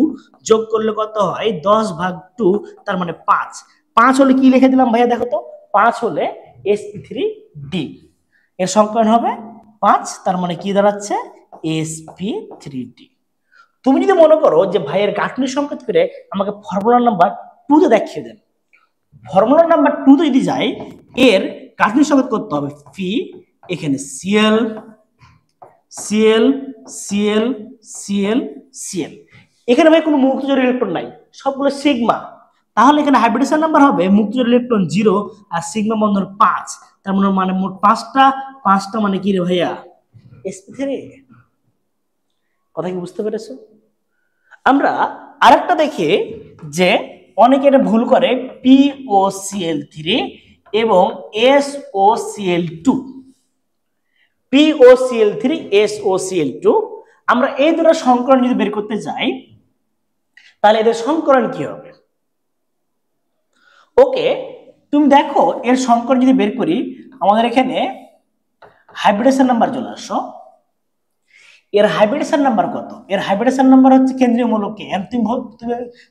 যোগ করলে কত হয়? 10/2, তার মানে 5। 5 হলে কি লিখে দিলাম ভাইয়া? দেখো তো, 5 হলে sp3d, এর সংকরণ হবে 5, তার মানে কি দাঁড়াচ্ছে? sp3d। তুমি যদি মনে করো যে ভাইয়ের গাঠনিক সংকেত করে আমাকে ফর্মুলা নাম্বার 2 তে দেখিয়ে দেন, ফর্মুলা নাম্বার 2 তে যদি যাই, এর গাঠনিক সংকেত করতে হবে ফি, এখানে Cl Cl Cl Cl Cl। এখানে ভাই কোনো মুক্ত জোড় ইলেকট্রন নাই, সবগুলো সিগমা। তাহলে এখানে হাইব্রিডেশন নাম্বার হবে মুক্ত জোড় ইলেকট্রন 0 আর সিগমা বন্ধন 5, তার মানে মোট 5টা। 5টা মানে কি রে ভাইয়া? sp3। কথা কি বুঝতে পেরেছো? আমরা আরেকটা দেখি যে অনেকে এটা ভুল করে, POCl3 এবং SOCl2। POCl3 SOCl2। আমরা এই দুটো সংকরণ যদি বের করতে যাই তাহলে এদের সংকরণ কি হবে? ওকে, তুমি দেখো এর সংকরণ যদি বের করি, আমাদের এখানে হাইব্রিডেশন নাম্বার চলে আসো। এর হাইব্রিডেশন নাম্বার কত? এর হাইব্রিডেশন নাম্বার হচ্ছে কেন্দ্রীয় মৌল কে।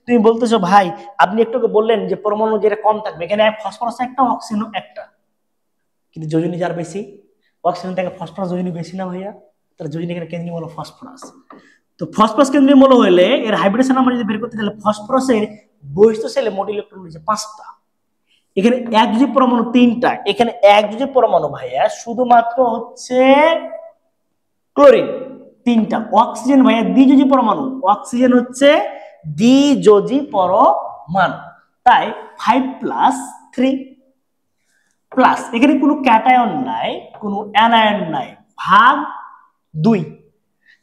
তুমি বলতেছো ভাই আপনি একটু বললেন যে পরমাণু যেটা কম থাকবে, এখানে ফসফরাস একটা, অক্সিজেন একটা, কিন্তু যোজনী যার বেশি, অক্সিজেন থেকে ফসফরাস যোজনী বেশি না ভাইয়া? তাহলে যোজনী এখানে কেন্দ্রীয় মৌল ফসফরাস। তো ফসফরাস কেন্দ্রীয় মৌল হলে এর হাইব্রিডেশন নাম্বার যদি বের করতে তাহলে ফসফরাসের বহিস্থ সেলে মোট ইলেকট্রন রয়েছে 5টা, এখানে একযোজী পরমাণু 3টা, এখানে একযোজী পরমাণু ভাইয়া শুধুমাত্র হচ্ছে ক্লোরিন 3টা, অক্সিজেন ভাইয়া দ্বিযোজী পরমাণু, অক্সিজেন হচ্ছে দ্বিযোজী পরমাণু, তাই 5+3 প্লাস এখানে কোনো ক্যাটায়ন নাই, কোনো অ্যানায়ন নাই, ভাগ 2,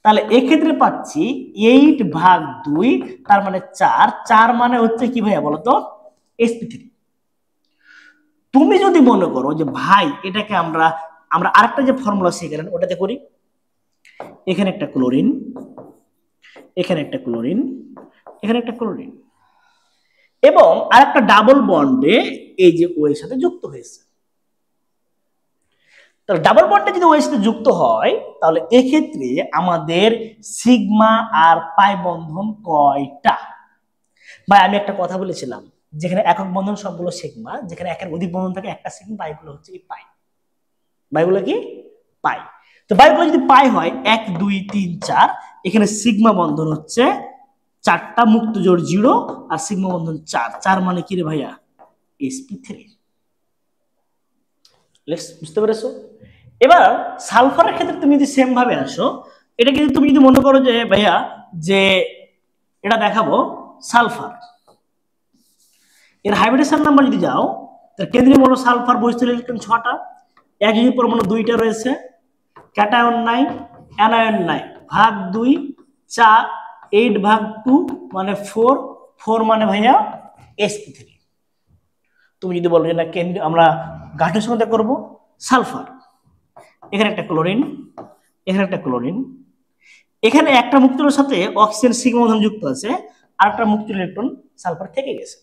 তাহলে এক্ষেত্রে পাচ্ছি 8/2, তার মানে 4 মানে হচ্ছে কি ভাইয়া বলতো? sp3। তুমি যদি মনে করো যে ভাই এটাকে আমরা আরেকটা যে ফর্মুলা শিখেলেন ওটাতে করি, এখানে একটা ক্লোরিন, এখানে একটা ক্লোরিন, এখানে একটা ক্লোরিন, এবং আরেকটা ডাবল বন্ডে এই যে ও এর সাথে যুক্ত হয়েছে। তাহলে ডাবল বন্ডে যদি ও এর সাথে যুক্ত হয় তাহলে এক্ষেত্রে আমাদের সিগমা আর পাই বন্ধন কয়টা? ভাই আমি একটা কথা বলেছিলাম, যেখানে একক বন্ধন সবগুলো সিগমা, যেখানে একের অধিক বন্ধন থাকে একটা সিগমা, বাইগুলো হচ্ছে কি পাই, বাইগুলো কি পাই। তো বাইগুলো যদি পাই হয় 1 2 3 4, এখানে সিগমা বন্ধন হচ্ছে 4টা, মুক্ত জোড় 0 আর সিগমা বন্ধন 4 মানে কি রে ভাইয়া? sp3। বুঝতে পেরেছো? এবার সালফারের ক্ষেত্রে তুমি যদি সেম ভাবে আসো, এটা কিন্তু তুমি যদি মনে করো যে ভাইয়া যে এটা দেখাবো সালফার, এর হাইব্রিডেশন নাম্বার যদি যাও তার কেন্দ্রীয় মৌল সালফার, বহিস্থ ইলেকট্রন 6টা, একযোজী পরমাণু 2টা রয়েছে, ক্যাটায়ন নাই, অ্যানায়ন নাই, ভাগ 2, 4, 8/2 মানে 4 মানে ভাইয়া sp3। তুমি যদি বলো যে না আমরা গাঠনিক সংখ্যা করব সালফার, এখানে একটা ক্লোরিন, এখানে একটা ক্লোরিন, এখানে একটা মুক্তজোড়ের সাথে অক্সিজেন সিগমা বন্ধন যুক্ত আছে, আর একটা মুক্ত ইলেকট্রন সালফার থেকে গেছে।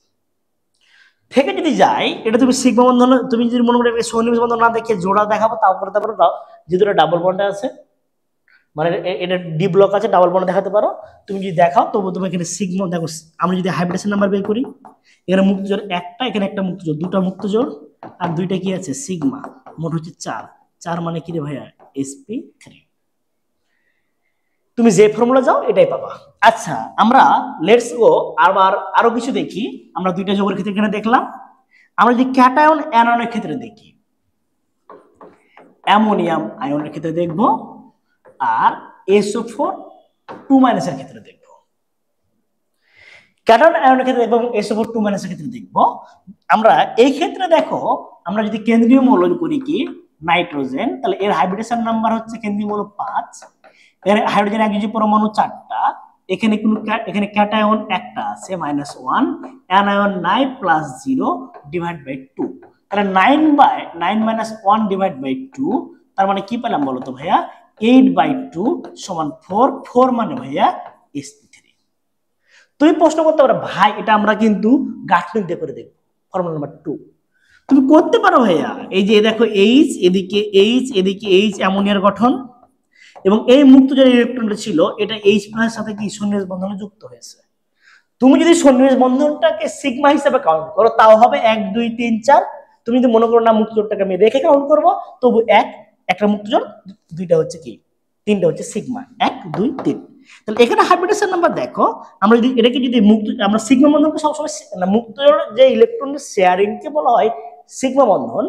থেকে যদি যাই এটা তুমি সিগমা বন্ধন, তুমি যদি মনে করো সন্নিবেশ বন্ধন না দেখে জোড়া দেখাবো তাও করতে পারো, যেহেতু এটা ডাবল বন্ডে আছে, মানে এটা ডি ব্লক আছে, ডাবল বন্ড দেখাতে পারো। তুমি যদি দেখাও তবু তুমি এখানে সিগমা দেখো, আমরা যদি হাইব্রিডেশন নাম্বার বের করি, এখানে মুক্তজোড় একটা, এখানে একটা মুক্তজোড়, 2টা মুক্তজোড় আর 2টা কি আছে সিগমা, মোট হচ্ছে 4 মানে কি রে ভাইয়া? sp3। তুমি যে ফর্মুলা যাও এটাই পাবা। আচ্ছা আমরা লেটস গো আবার আরো কিছু দেখি। আমরা 2টা যৌগের ক্ষেত্রে এখানে দেখলাম, আমরা যদি ক্যাটায়ন অ্যানায়নের ক্ষেত্রে দেখি, অ্যামোনিয়াম আয়নের ক্ষেত্রে দেখব, আর SO4 2- এর ক্ষেত্রে দেখব। ক্যাটায়ন আয়নের ক্ষেত্রে দেখব এবং SO4 2- এর ক্ষেত্রে দেখব। আমরা এই ক্ষেত্রে দেখো, আমরা যদি কেন্দ্রীয় মৌল করি কি নাইট্রোজেন, তাহলে এর হাইব্রিডেশন নাম্বার হচ্ছে কেন্দ্রীয় মৌল 5, এর হাইড্রোজেন একযোজী পরমাণু 4টা, এখানে ক্যাটায়ন একটা আছে -1, অ্যানায়ন নাই +0 /2, তাহলে 9 - 1 /2, তার মানে কি পেলাম বলো তো ভাইয়া? 8/2 = 4 মানে ভাইয়া sp3। তুমি প্রশ্ন করতে পারো ভাই এটা আমরা কিন্তু গাঠনিক দিয়ে করে দেখব, ফর্মুলা নাম্বার 2 তুমি করতে পারো ভাইয়া। এই যে দেখো H এদিকে H এদিকে H অ্যামোনিয়ার গঠন, এবং এই মুক্ত যে ইলেকট্রনটা ছিল এটা H+ এর সাথে কি সন্নিবেশ বন্ধনে যুক্ত হয়েছে। তুমি যদি সন্নিবেশ বন্ধনটাকে সিগমা হিসেবে কাউন্ট করো তাও হবে 1 2 3 4। তুমি যদি মনে করো না মুক্তজোড়টাকে আমি রেখে কাউন্ট করব, তবু একটা মুক্তজোড়, 2টা হচ্ছে কি 3টা হচ্ছে সিগমা, 1 2 3। তাহলে এখানে হাইব্রিডেশন নাম্বার দেখো, আমরা যদি এটাকে যদি আমরা সিগমা বন্ধনকে সবসময় মুক্তজোড় যে ইলেকট্রনের শেয়ারিংকে বলা হয় সিগমা বন্ধন,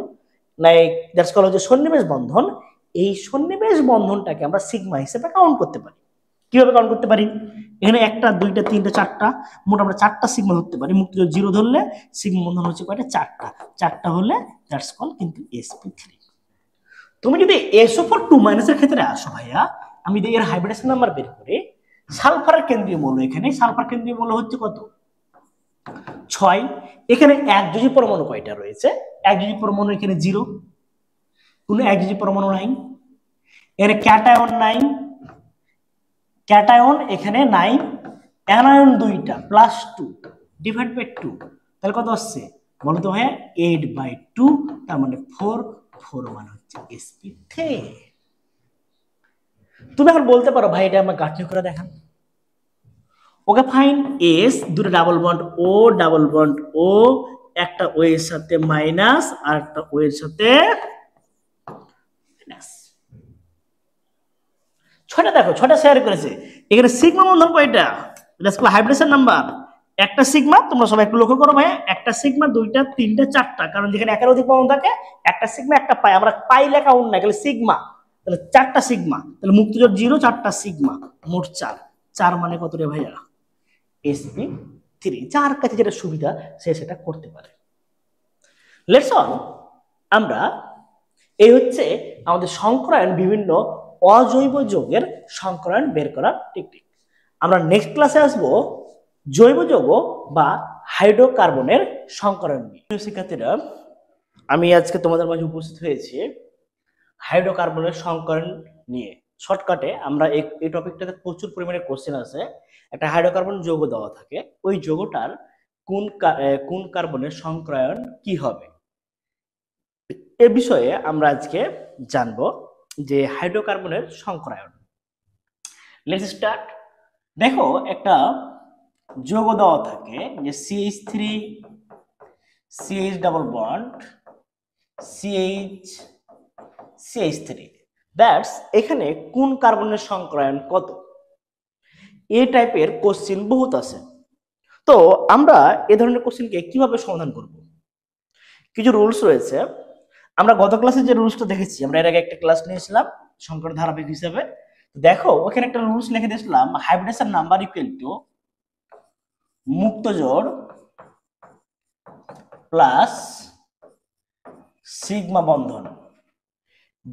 লাইক দ্যাটস কল্ড হচ্ছে সন্নিবেশ বন্ধন। এই সন্নিবেশ বন্ধনটাকে আমরা সিগমা হিসেবে কাউন্ট করতে পারি। কিভাবে কাউন্ট করতে পারি? এখানে 1টা 2টা 3টা 4টা, মোট আমরা 4টা সিগমা ধরতে পারি। মুক্তজোড় 0 ধরলে সিগমা বন্ধন হচ্ছে কয়টা? 4টা হলে দ্যাটস কল্ড কিন্তু sp3। তুমি যদি SO4 2- এর ক্ষেত্রে আসো ভাইয়া, আমি যদি এর হাইব্রিডেশন নাম্বার বের করে সালফারের কেন্দ্রীয় মৌল, এখানে সালফার কেন্দ্রীয় মৌল হচ্ছে কত? 6। এখানে একযোজী পরমাণু কয়টা রয়েছে? একযোজী পরমাণু এখানে 0, কোনো একযোজী পরমাণু নাই। এখানে ক্যাটায়ন নাই, ক্যাটায়ন এখানে নাই, অ্যানায়ন দুইটা +2 ডিভাইড বাই 2, তাহলে কত আসছে বলো তো ভাইয়া 8/2, তার মানে 4, 4 মানে হচ্ছে sp3। তুমি এখন বলতে পারো ভাই এটা আমার গাঠনিক করে দেখান। ওকে ফাইন, এস দুটো ডাবল বন্ড ও, ডাবল বন্ড ও, একটা ও এর সাথে মাইনাস আর একটা ও এর সাথে মাইনাস। ছয়টা দেখো, ছয়টা শেয়ার করেছে। এখানে সিগমা বন্ধন কয়টা? এটা হাইব্রিডেশন নাম্বার একটা সিগমা। তোমরা সবাই একটু লক্ষ্য করো ভাই, একটা সিগমা, দুইটা, তিনটা, চারটা, কারণ যেখানে একের অধিক বন্ধন থাকে একটা সিগমা একটা পাই, আমরা পাই লেখা অন্য গেলে সিগমা, তাহলে চারটা সিগমা, তাহলে মুক্তজোড় 0, চারটা সিগমা, মোট 4। 4 মানে কত রে ভাইয়া? sp3। যার কাছে যেটা সুবিধা সে সেটা করতে পারে। লেটস অন, আমরা এই হচ্ছে আমাদের সংকরায়ন, বিভিন্ন অজৈব যৌগের সংকরায়ন বের করার টেকনিক। আমরা নেক্সট ক্লাসে আসবো জৈব যৌগ বা হাইড্রোকার্বনের সংকরায়ন নিয়ে। শিক্ষার্থীরা, আমি আজকে তোমাদের মাঝে উপস্থিত হয়েছি হাইড্রোকার্বনের সংকরায়ন নিয়ে। শর্টকাটে আমরা এই টপিকটাতে প্রচুর পরিমাণে কোশ্চেন আছে। একটা হাইড্রোকার্বন যৌগ দেওয়া থাকে, ওই যৌগটার কোন কার্বনের সংকরায়ন কি হবে, এ বিষয়ে আমরা আজকে জানবো যে হাইড্রোকার্বনের সংকরায়ন। Let's start. দেখো একটা যৌগ দেওয়া থাকে যে CH3 CH double bond CH CH3, that's এখানে কোন কার্বনের সংকরায়ন কত, এই টাইপের কোশ্চেন বহুত আছে। তো আমরা এ ধরনের কোশ্চেনকে কিভাবে সমাধান করব? কিছু রুলস রয়েছে। আমরা গত ক্লাসে যে রুলসটা দেখেছি, আমরা এর আগে একটা ক্লাস নিয়েছিলাম সংকর ধারাবাহিক হিসেবে। দেখো ওখানে একটা রুলস লিখে দিয়েছিলাম, হাইব্রিডেশন নাম্বার ইকুয়াল টু মুক্তজোড় প্লাস সিগমা বন্ধন।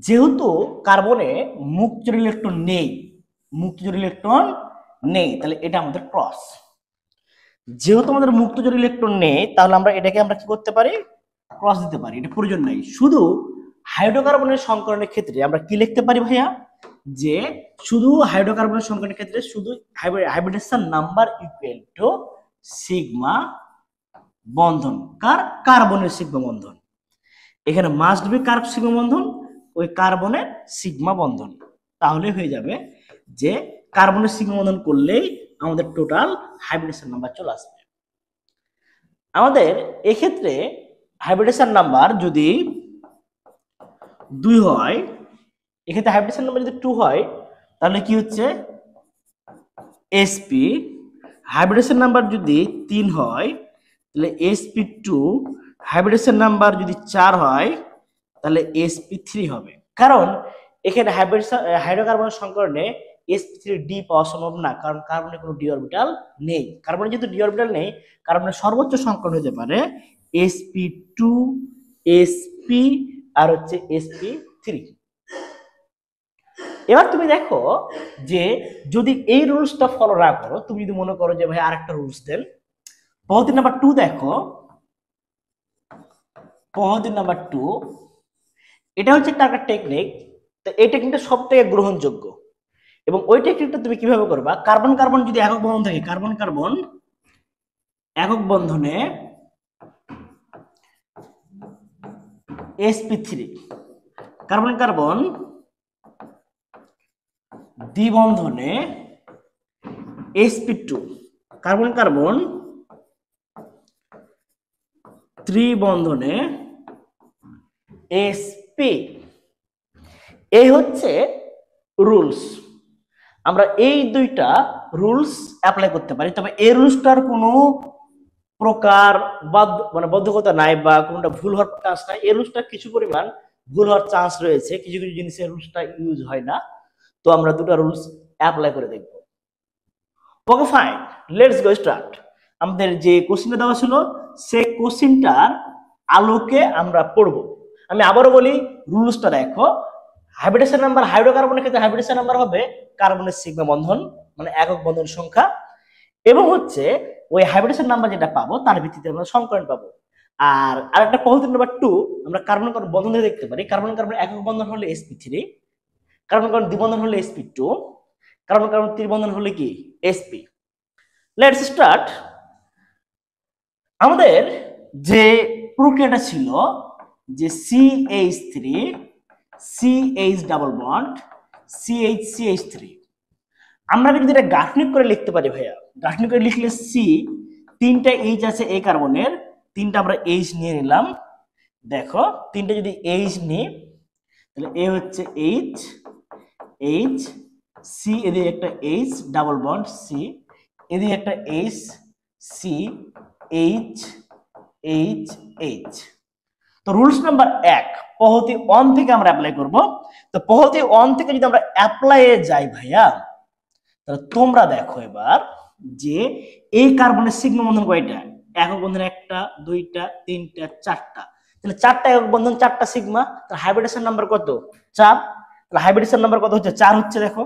যেহেতু কার্বনে মুক্তজোড় ইলেকট্রন নেই, মুক্তজোড় ইলেকট্রন নেই, তাহলে এটা আমাদের ক্রস। যেহেতু আমাদের মুক্তজোড় ইলেকট্রন নেই, তাহলে আমরা এটাকে আমরা কি করতে পারি? ক্রস দিতে পারি, এটা প্রয়োজন নাই। শুধু হাইড্রোকার্বনের সংকরণের ক্ষেত্রে আমরা কি লিখতে পারি ভাইয়া? যে শুধু হাইড্রোকার্বনের সংকরণের ক্ষেত্রে শুধু হাইব্রিডেশন নাম্বার ইকুয়াল টু সিগমা বন্ধন, কার্বনের সিগমা বন্ধন। এখানে মাস্ট বি সিগমা বন্ধন, ওই কার্বনের সিগমা বন্ধন, তাহলে হয়ে যাবে যে কার্বনের সিগমা বন্ধন করলেই আমাদের টোটাল হাইব্রিডেশন নাম্বার চলে আসবে। আমাদের এক্ষেত্রে হাইব্রিডেশন নাম্বার যদি 2 হয়, এক্ষেত্রে হাইব্রিডেশন নাম্বার যদি 2 হয়, তাহলে কি হচ্ছে sp। হাইব্রিডেশন নাম্বার যদি 3 হয় তাহলে sp2। হাইব্রিডেশন নাম্বার যদি 4 হয় তাহলে sp3 হবে। কারণ এখানে হাইড্রোকার্বনের সংকরণে sp3d পাওয়া সম্ভব না, কারণ কার্বনের কোনো ডি অরবিটাল নেই। কার্বনের যেহেতু ডি অরবিটাল নেই, কার্বনের সর্বোচ্চ সংকরণ হতে পারে sp2, sp আর হচ্ছে sp3। এবার তুমি দেখো যে যদি এই রুলসটা ফলো না করো, তুমি যদি মনে করো যে ভাই আরেকটা রুলস দেন, পদ্ধতি নাম্বার 2 দেখো। পদ্ধতি নাম্বার 2 এটা হচ্ছে একটা টেকনিক, তো এই টেকনিকটা সবথেকে গ্রহণযোগ্য। এবং ওই টেকনিকটা তুমি কিভাবে করবা? কার্বন কার্বন যদি একক বন্ধন থাকে, কার্বন কার্বন একক বন্ধনে sp3, কার্বন কার্বন দ্বিবন্ধনে sp2, কার্বন কার্বন ত্রিবন্ধনে sp। এই হচ্ছে রুলস। আমরা এই দুইটা রুলস অ্যাপ্লাই করতে পারি, তবে এই রুলসটার কোনো প্রকার বাধ্যকতা নাই বা কোনটা ভুল হওয়ার চান্স নাই। এই রুলসটা কিছু পরিমাণ ভুল হওয়ার চান্স রয়েছে, কিছু কিছু জিনিসের রুলসটা ইউজ হয় না। তো আমরা দুটো রুলস অ্যাপ্লাই করে দেখব। Okay fine, let's go start. আমাদের যে কোশ্চেনটা দেওয়া ছিল সেই কোশ্চেনটার আলোকে আমরা পড়ব। আমি আবারও বলি, রুলসটা দেখো। হাইব্রিডেশন নাম্বার হাইড্রোকার্বনের ক্ষেত্রে হাইব্রিডেশন নাম্বার হবে কার্বনের সিগমা বন্ধন, মানে একক বন্ধন সংখ্যা, এবং হচ্ছে ওই হাইব্রিডেশন নাম্বার যেটা পাবো তার ভিত্তিতে আমরা সংকরণ পাবো। আর আরেকটা পদ্ধতি নাম্বার 2, আমরা কার্বন কার্বন বন্ধন দেখতে পারি। কার্বন কার্বন একক বন্ধন হলে sp3, কার্বন কার্বন দ্বিবন্ধন হলে sp2, কার্বন কার্বন ত্রিবন্ধন হলে কি sp। Let's start. আমাদের যে প্রক্রিয়াটা ছিল যে CH3 CH double bond CH আমরা যদি এটা গাঠনিক করে লিখতে পারি ভাইয়া, গাঠনিক করে লিখলে সি, তিনটা এইচ আছে এই কার্বনের, তিনটা আমরা এইচ নিয়ে নিলাম। দেখো তিনটা যদি এইচ নিই তাহলে এ হচ্ছে এইচ, এইচ সি, এদিকে একটা এইচ ডাবল বন্ড সি, এদিকে একটা H C, H H H. তো রুলস নাম্বার 1 পদ্ধতি 1 থেকে আমরা অ্যাপ্লাই করব। তো পদ্ধতি 1 থেকে যদি আমরা অ্যাপ্লাইয়ে যাই ভাইয়া, তাহলে তোমরা দেখো এবার যে এই কার্বনের সিগমা বন্ধন কয়টা? একক বন্ধন একটা, দুইটা, তিনটা, চারটা। তাহলে চারটা একক বন্ধন, চারটা সিগমা, তাহলে হাইব্রিডেশন নাম্বার কত? 4। তাহলে হাইব্রিডেশন নাম্বার কত হচ্ছে? 4 হচ্ছে। দেখো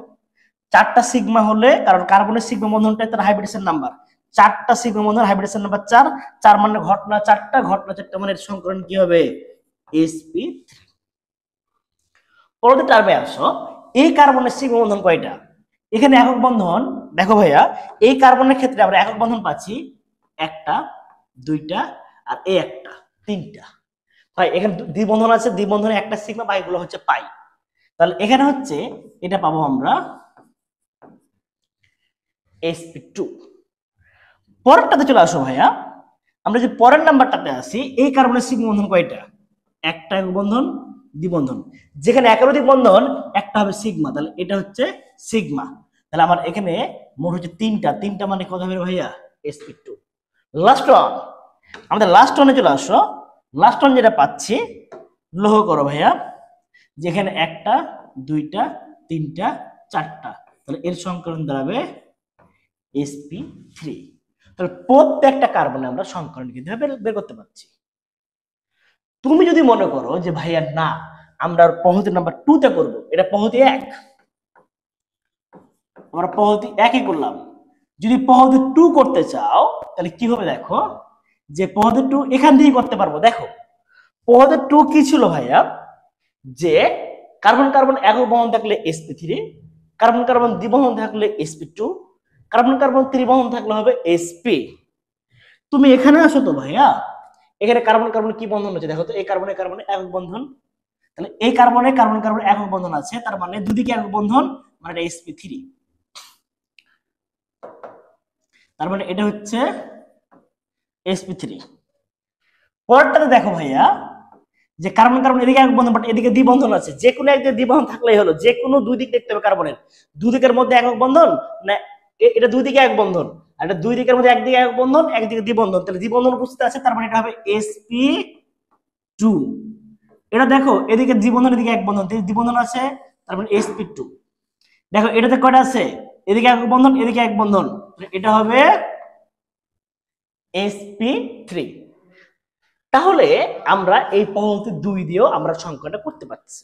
চারটা সিগমা হলে, কারণ কার্বনের সিগমা বন্ধনটাই তার হাইব্রিডেশন নাম্বার, চারটা সিগমা বন্ধন হাইব্রিডেশন নাম্বার 4। 4 মানে ঘটনা চারটা, ঘটনা চারটা মানে সংকরণ কি হবে? sp3। পরবর্তী টার্মে আসো, এই কার্বনের সিগমা বন্ধন কয়টা? এখানে একক বন্ধন দেখো ভাইয়া, এই কার্বনের ক্ষেত্রে আমরা একক বন্ধন পাচ্ছি একটা, দুইটা, আর এই একটা, তিনটা। ভাই এখানে দ্বিবন্ধন আছে, দ্বিবন্ধনে একটা সিগমা, বাকিগুলো হচ্ছে পাই। তাহলে এখানে হচ্ছে এটা পাবো আমরা sp2। পরেরটাতে চলে আসো ভাইয়া, আমরা যে পরের নাম্বারটাতে আসি, এই কার্বনের সিগমা বন্ধন কয়টা? একটা একক বন্ধন, দ্বিবন্ধন, যেখানে একাধিক বন্ধন একটা হবে সিগমা, তাহলে এটা হচ্ছে সিগমা। তাহলে আমার এখানে মোট হচ্ছে তিনটা, তিনটা মানে কত হবে ভাইয়া? sp2। লাস্ট ওয়ান, আমাদের লাস্ট ওয়ানে চলে আসো। লাস্ট ওয়ান যেটা পাচ্ছি, লক্ষ্য করো ভাইয়া, যেখানে একটা, দুইটা, তিনটা, চারটা, তাহলে এর সংকলন দাঁড়াবে sp3। তাহলে প্রত্যেকটা কার্বনে আমরা সংকলন কিন্তু বের করতে পারছি। তুমি যদি মনে করো যে ভাইয়া না, আমরা পদ্ধতি নাম্বার 2 তে করব, এটা পদ্ধতি 1, আমরা পদ্ধতি 1 করলাম। যদি পদ্ধতি 2 করতে চাও তাহলে কি হবে? দেখো যে পদ্ধতি 2 এখান থেকেই করতে পারবো। দেখো পদ্ধতি 2 কি ছিল ভাইয়া, যে কার্বন কার্বন একক বন্ধন থাকলে sp3, কার্বন কার্বন দ্বিবন্ধন থাকলে sp2, কার্বন কার্বন ত্রিবন্ধন থাকলে হবে sp। তুমি এখানে আসো তো ভাইয়া, এখানে কার্বন কার্বন কি বন্ধন হচ্ছে দেখো তো, এই কার্বনে কার্বনে একক বন্ধন, তাহলে এই কার্বনে কার্বন কার্বন একক বন্ধন আছে, তার মানে দুদিকে একক বন্ধন, মানে এটা sp3। তার মানে এটা হচ্ছে sp3। পরেরটাতে দেখো ভাইয়া, যে কার্বন কার্বন এদিকে এক বন্ধন, বাট এদিকে দ্বিবন্ধন আছে, যে কোনো একদিকে দ্বিবন্ধন থাকলেই হলো, যে কোনো দুই দিক দেখতে হবে কার্বনের, দুই দিকের মধ্যে একক বন্ধন, না এটা দুই দিকে এক বন্ধন, আর এটা দুই দিকের মধ্যে একদিকে এক বন্ধন, একদিকে দ্বিবন্ধন, তাহলে দ্বিবন্ধন উপস্থিত আছে, তার মানে এটা হবে sp2। এটা দেখো এদিকে দ্বিবন্ধন, এদিকে এক বন্ধন, দ্বিবন্ধন আছে, তার মানে sp2। দেখো এটাতে কয়টা আছে? এদিকে এক বন্ধন, এদিকে এক বন্ধন, এটা হবে sp3। তাহলে আমরা এই পদ্ধতি 2 দিয়েও আমরা সংখ্যাটা করতে পারছি।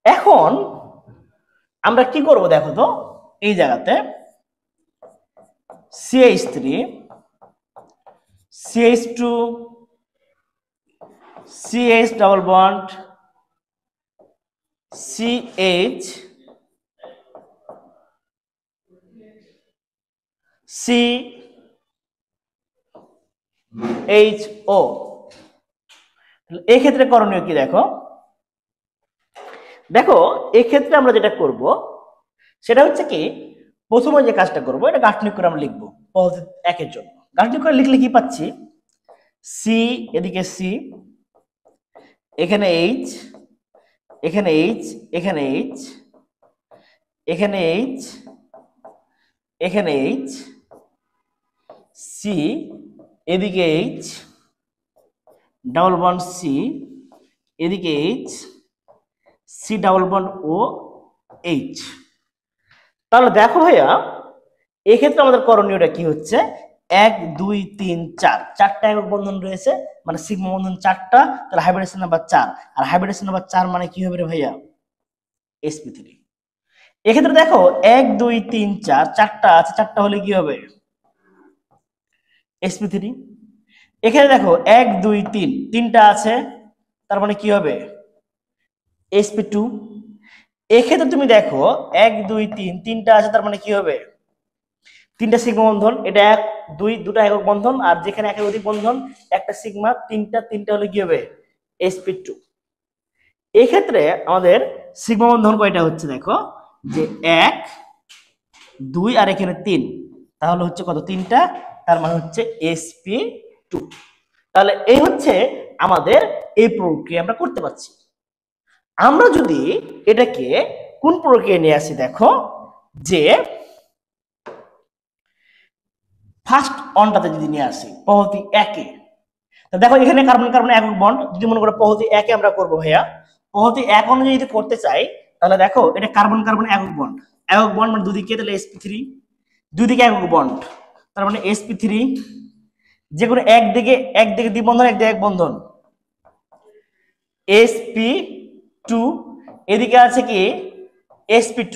এখন আমরা কি করব দেখো তো, এই জায়গাতে CH3 CH2 CH double bond CH CHO, এই ক্ষেত্রে করণীয় কি দেখো, দেখো এই ক্ষেত্রে আমরা যেটা করব সেটা হচ্ছে কি, প্রথমে যে কাজটা করব, এটা গাঠনিক করে আমরা লিখবো পদ্ধতি 1 এর জন্য। গাঠনিক করে লিখলে কি পাচ্ছি? সি, এদিকে সি, এখানে এইচ, এখানে এইচ, এখানে এইচ, এখানে এইচ, এখানে এইচ, সি, এদিকে এইচ ডাবল বন্ড সি, এদিকে H, C double bond O H. তাহলে দেখো ভাইয়া, এক্ষেত্রে আমাদের করণীয়টা কি হচ্ছে, 1 2 3 4, চারটা একক বন্ধন রয়েছে, মানে সিগমা বন্ধন চারটা, তাহলে হাইব্রিডেশন নাম্বার 4, আর হাইব্রিডেশন নাম্বার 4 মানে কি হবে রে ভাইয়া? sp3। এক্ষেত্রে দেখো 1 2 3 4, চারটা আছে, চারটা হলে কি হবে? sp3। এখানে দেখো 1 2 3, তিনটা আছে, তার মানে কি হবে sp2। এক্ষেত্রে তুমি দেখো 1 2 3 তিনটা আছে, তার মানে কি হবে তিনটা সিগমা বন্ধন, এটা 1 2 দুটো একক বন্ধন, আর যেখানে একের অধিক বন্ধন একটা সিগমা, তিনটা হলে কি হবে sp2। এই ক্ষেত্রে আমাদের সিগমা বন্ধন কয়টা হচ্ছে দেখো, যে 1 2 আর এখানে 3, তাহলে হচ্ছে কত তিনটা, তার মানে হচ্ছে sp2। তাহলে এই হচ্ছে আমাদের এই প্রক্রিয়া আমরা করতে পারছি। আমরা যদি এটাকে কোন প্রক্রিয়া নিয়ে আসি দেখো, যে ফার্স্ট অনটাতে যদি নিয়ে আসি পদ্ধতি 1-এ, তো দেখো এখানে কার্বন কার্বন একক বন্ড, যদি মনে করো পদ্ধতি 1-এ আমরা করবো ভাইয়া, পদ্ধতি 1 অনুযায়ী যদি করতে চাই তাহলে দেখো এটা কার্বন কার্বন একক বন্ড মানে দুদিকে, তাহলে sp3, দুদিকে একক বন্ড তার মানে sp3, যে কোনো একদিকে দ্বিবন্ধন একদিকে এক বন্ধন sp2, এদিকে আছে কি sp2,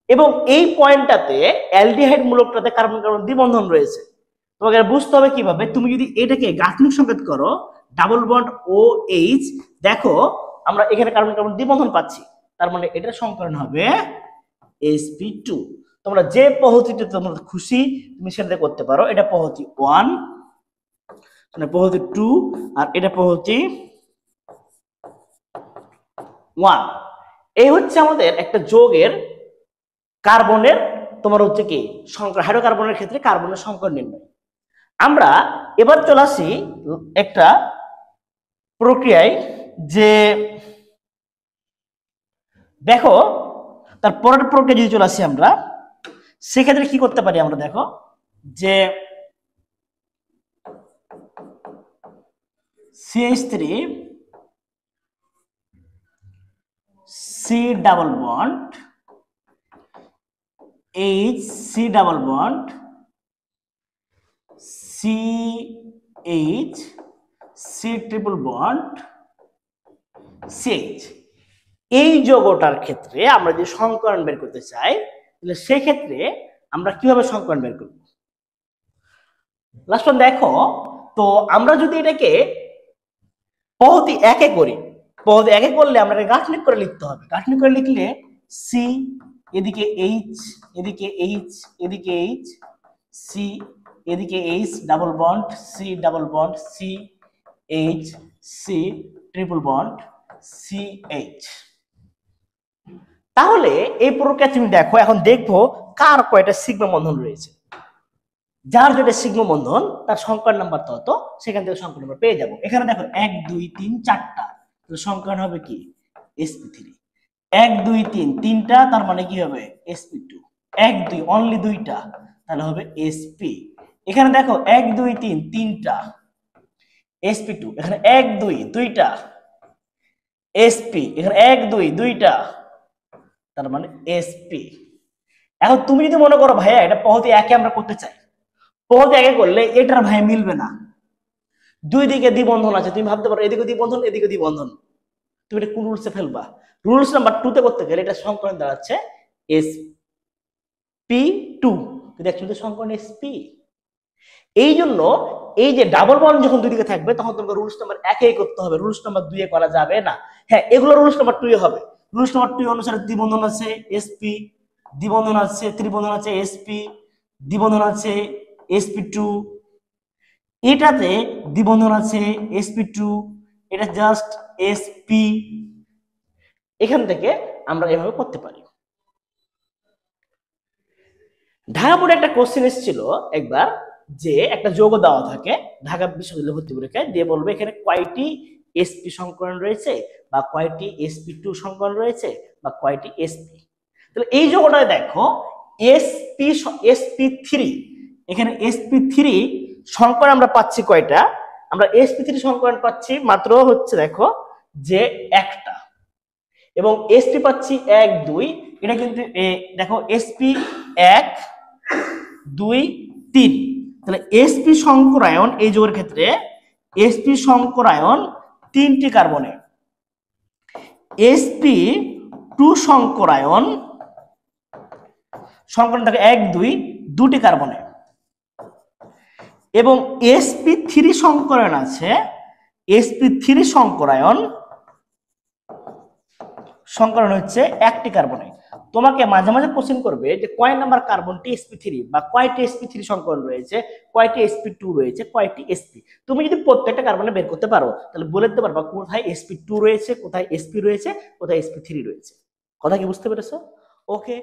এবং এই পয়েন্টটাতে অ্যালডিহাইড মূলকটাতে কার্বন কার্বন দ্বিবন্ধন রয়েছে। তোমাকে বুঝতে হবে কিভাবে, তুমি যদি এটাকে গাঠনিক সংকেত করো ডাবল বন্ড OH, দেখো আমরা এখানে কার্বন কার্বন দ্বিবন্ধন পাচ্ছি, তার মানে এটার সংকরণ হবে sp2। তোমরা যে পদ্ধতিতে তোমরা খুশি তুমি সেটাতে করতে পারো, এটা পদ্ধতি 1, মানে পদ্ধতি 2, আর এটা পদ্ধতি 1। এই হচ্ছে আমাদের একটা যৌগের কার্বনের তোমার হচ্ছে কি সংকর, হাইড্রোকার্বনের ক্ষেত্রে কার্বনের সংকর নির্ণয়। আমরা এবার চলে আসি একটা প্রক্রিয়ায়, যে দেখো তার পরের প্রক্রিয়া যদি চলে আসি আমরা, সেক্ষেত্রে কি করতে পারি আমরা, দেখো যে CH3 C double bond H C double bond CH C triple bond CH, এই যৌগটার ক্ষেত্রে আমরা যদি সংকরণ বের করতে চাই তাহলে সেক্ষেত্রে আমরা কিভাবে সংকরণ বের করব। লাস্ট ওয়ান দেখো, তো আমরা যদি এটাকে পদ্ধতি 1-এ করি, পদ্ধতি 1-এ করলে আমরা গাঠনিক করে লিখতে হবে। গাঠনিক করে লিখলে C, এদিকে H, এদিকে H, এদিকে H, C, এদিকে H double bond C double bond C H C triple bond CH। তাহলে এই প্রক্রিয়া তুমি দেখো, এখন দেখবো কার কয়টা সিগমা বন্ধন রয়েছে। যার যেটা সিগমা বন্ধন তার সংকর নাম্বার তত, সেখান থেকে সংকর নাম্বার পেয়ে যাবো। এখানে দেখো 1 2 3 4টা, তাহলে সংকর হবে কি sp3। 1 2 3 তিনটা, তার মানে কি হবে sp2। 1 2 অনলি দুইটা, তাহলে হবে sp। এখানে দেখো 1 2 3 তিনটা sp2, এখানে 1 2 দুইটা sp, এখানে 1 2 দুইটা, তার মানে sp। এখন তুমি যদি মনে করো ভাইয়া এটা পদ্ধতি 1-এ আমরা করতে চাই, পদ্ধতি 1-এ করলে এটার ভাই মিলবে না, দুই দিকে দ্বিবন্ধন আছে, তুমি ভাবতে পারো এদিকে দ্বিবন্ধন এদিকে দ্বিবন্ধন, তুমি এটা কোন রুলসে ফেলবা। রুলস নাম্বার 2-তে করতে গেলে এটা সংকরণ দাঁড়াচ্ছে sp2, কিন্তু অ্যাকচুয়ালি সংকরণ sp। এই জন্য এই যে ডাবল বন্ড যখন দুই দিকে থাকবে তখন তোমাকে রুলস নাম্বার 1-এ করতে হবে, রুলস নাম্বার 2-এ করা যাবে না। হ্যাঁ, এগুলো রুলস নাম্বার 2-এ হবে। রুলস নাম্বার 2 অনুসারে দ্বিবন্ধন আছে sp, দ্বিবন্ধন আছে ত্রিবন্ধন আছে sp, দ্বিবন্ধন আছে sp2, এটাতে দ্বিবন্ধন আছে sp2, এটা জাস্ট sp। এখান থেকে আমরা এভাবে করতে পারি। ঢাকা বোর্ডে একটা কোশ্চেন এসেছিল একবার, যে একটা যৌগ দেওয়া থাকে ঢাকা বিশ্ববিদ্যালয় ভর্তি পরীক্ষায়, দিয়ে বলবে এখানে কয়টি sp সংকরণ রয়েছে, বা কয়টি sp2 সংকরণ রয়েছে, বা কয়টি sp। তাহলে এই যৌগটা দেখো sp3, এখানে sp3 সংকরণ আমরা পাচ্ছি কয়টা, আমরা sp3 সংকরণ পাচ্ছি মাত্র হচ্ছে দেখো যে একটা, এবং sp পাচ্ছি 1 2, এটা কিন্তু দেখো sp 1 2 3, তাহলে sp সংকরায়ন এই যৌগের ক্ষেত্রে sp সংকরায়ন 3টি কার্বনে, sp2 সংকরায়ন থাকে 1 2 দুটি কার্বনে, এবং sp3 সংকরায়ন আছে sp3 সংকরায়ন সংকরণ হচ্ছে একটি কার্বনে। তোমাকে মাঝে মাঝে কোশ্চেন করবে যে কয় নাম্বার কার্বনটি sp3 বা কয়টি sp3 সংকরণ রয়েছে, কয়টি sp2 রয়েছে, কয়টি sp। তুমি যদি প্রত্যেকটা কার্বনে বের করতে পারো তাহলে বলে দিতে পারবা কোথায় sp2 রয়েছে, কোথায় sp রয়েছে, কোথায় sp3 রয়েছে। কথা কি বুঝতে পেরেছো? ওকে।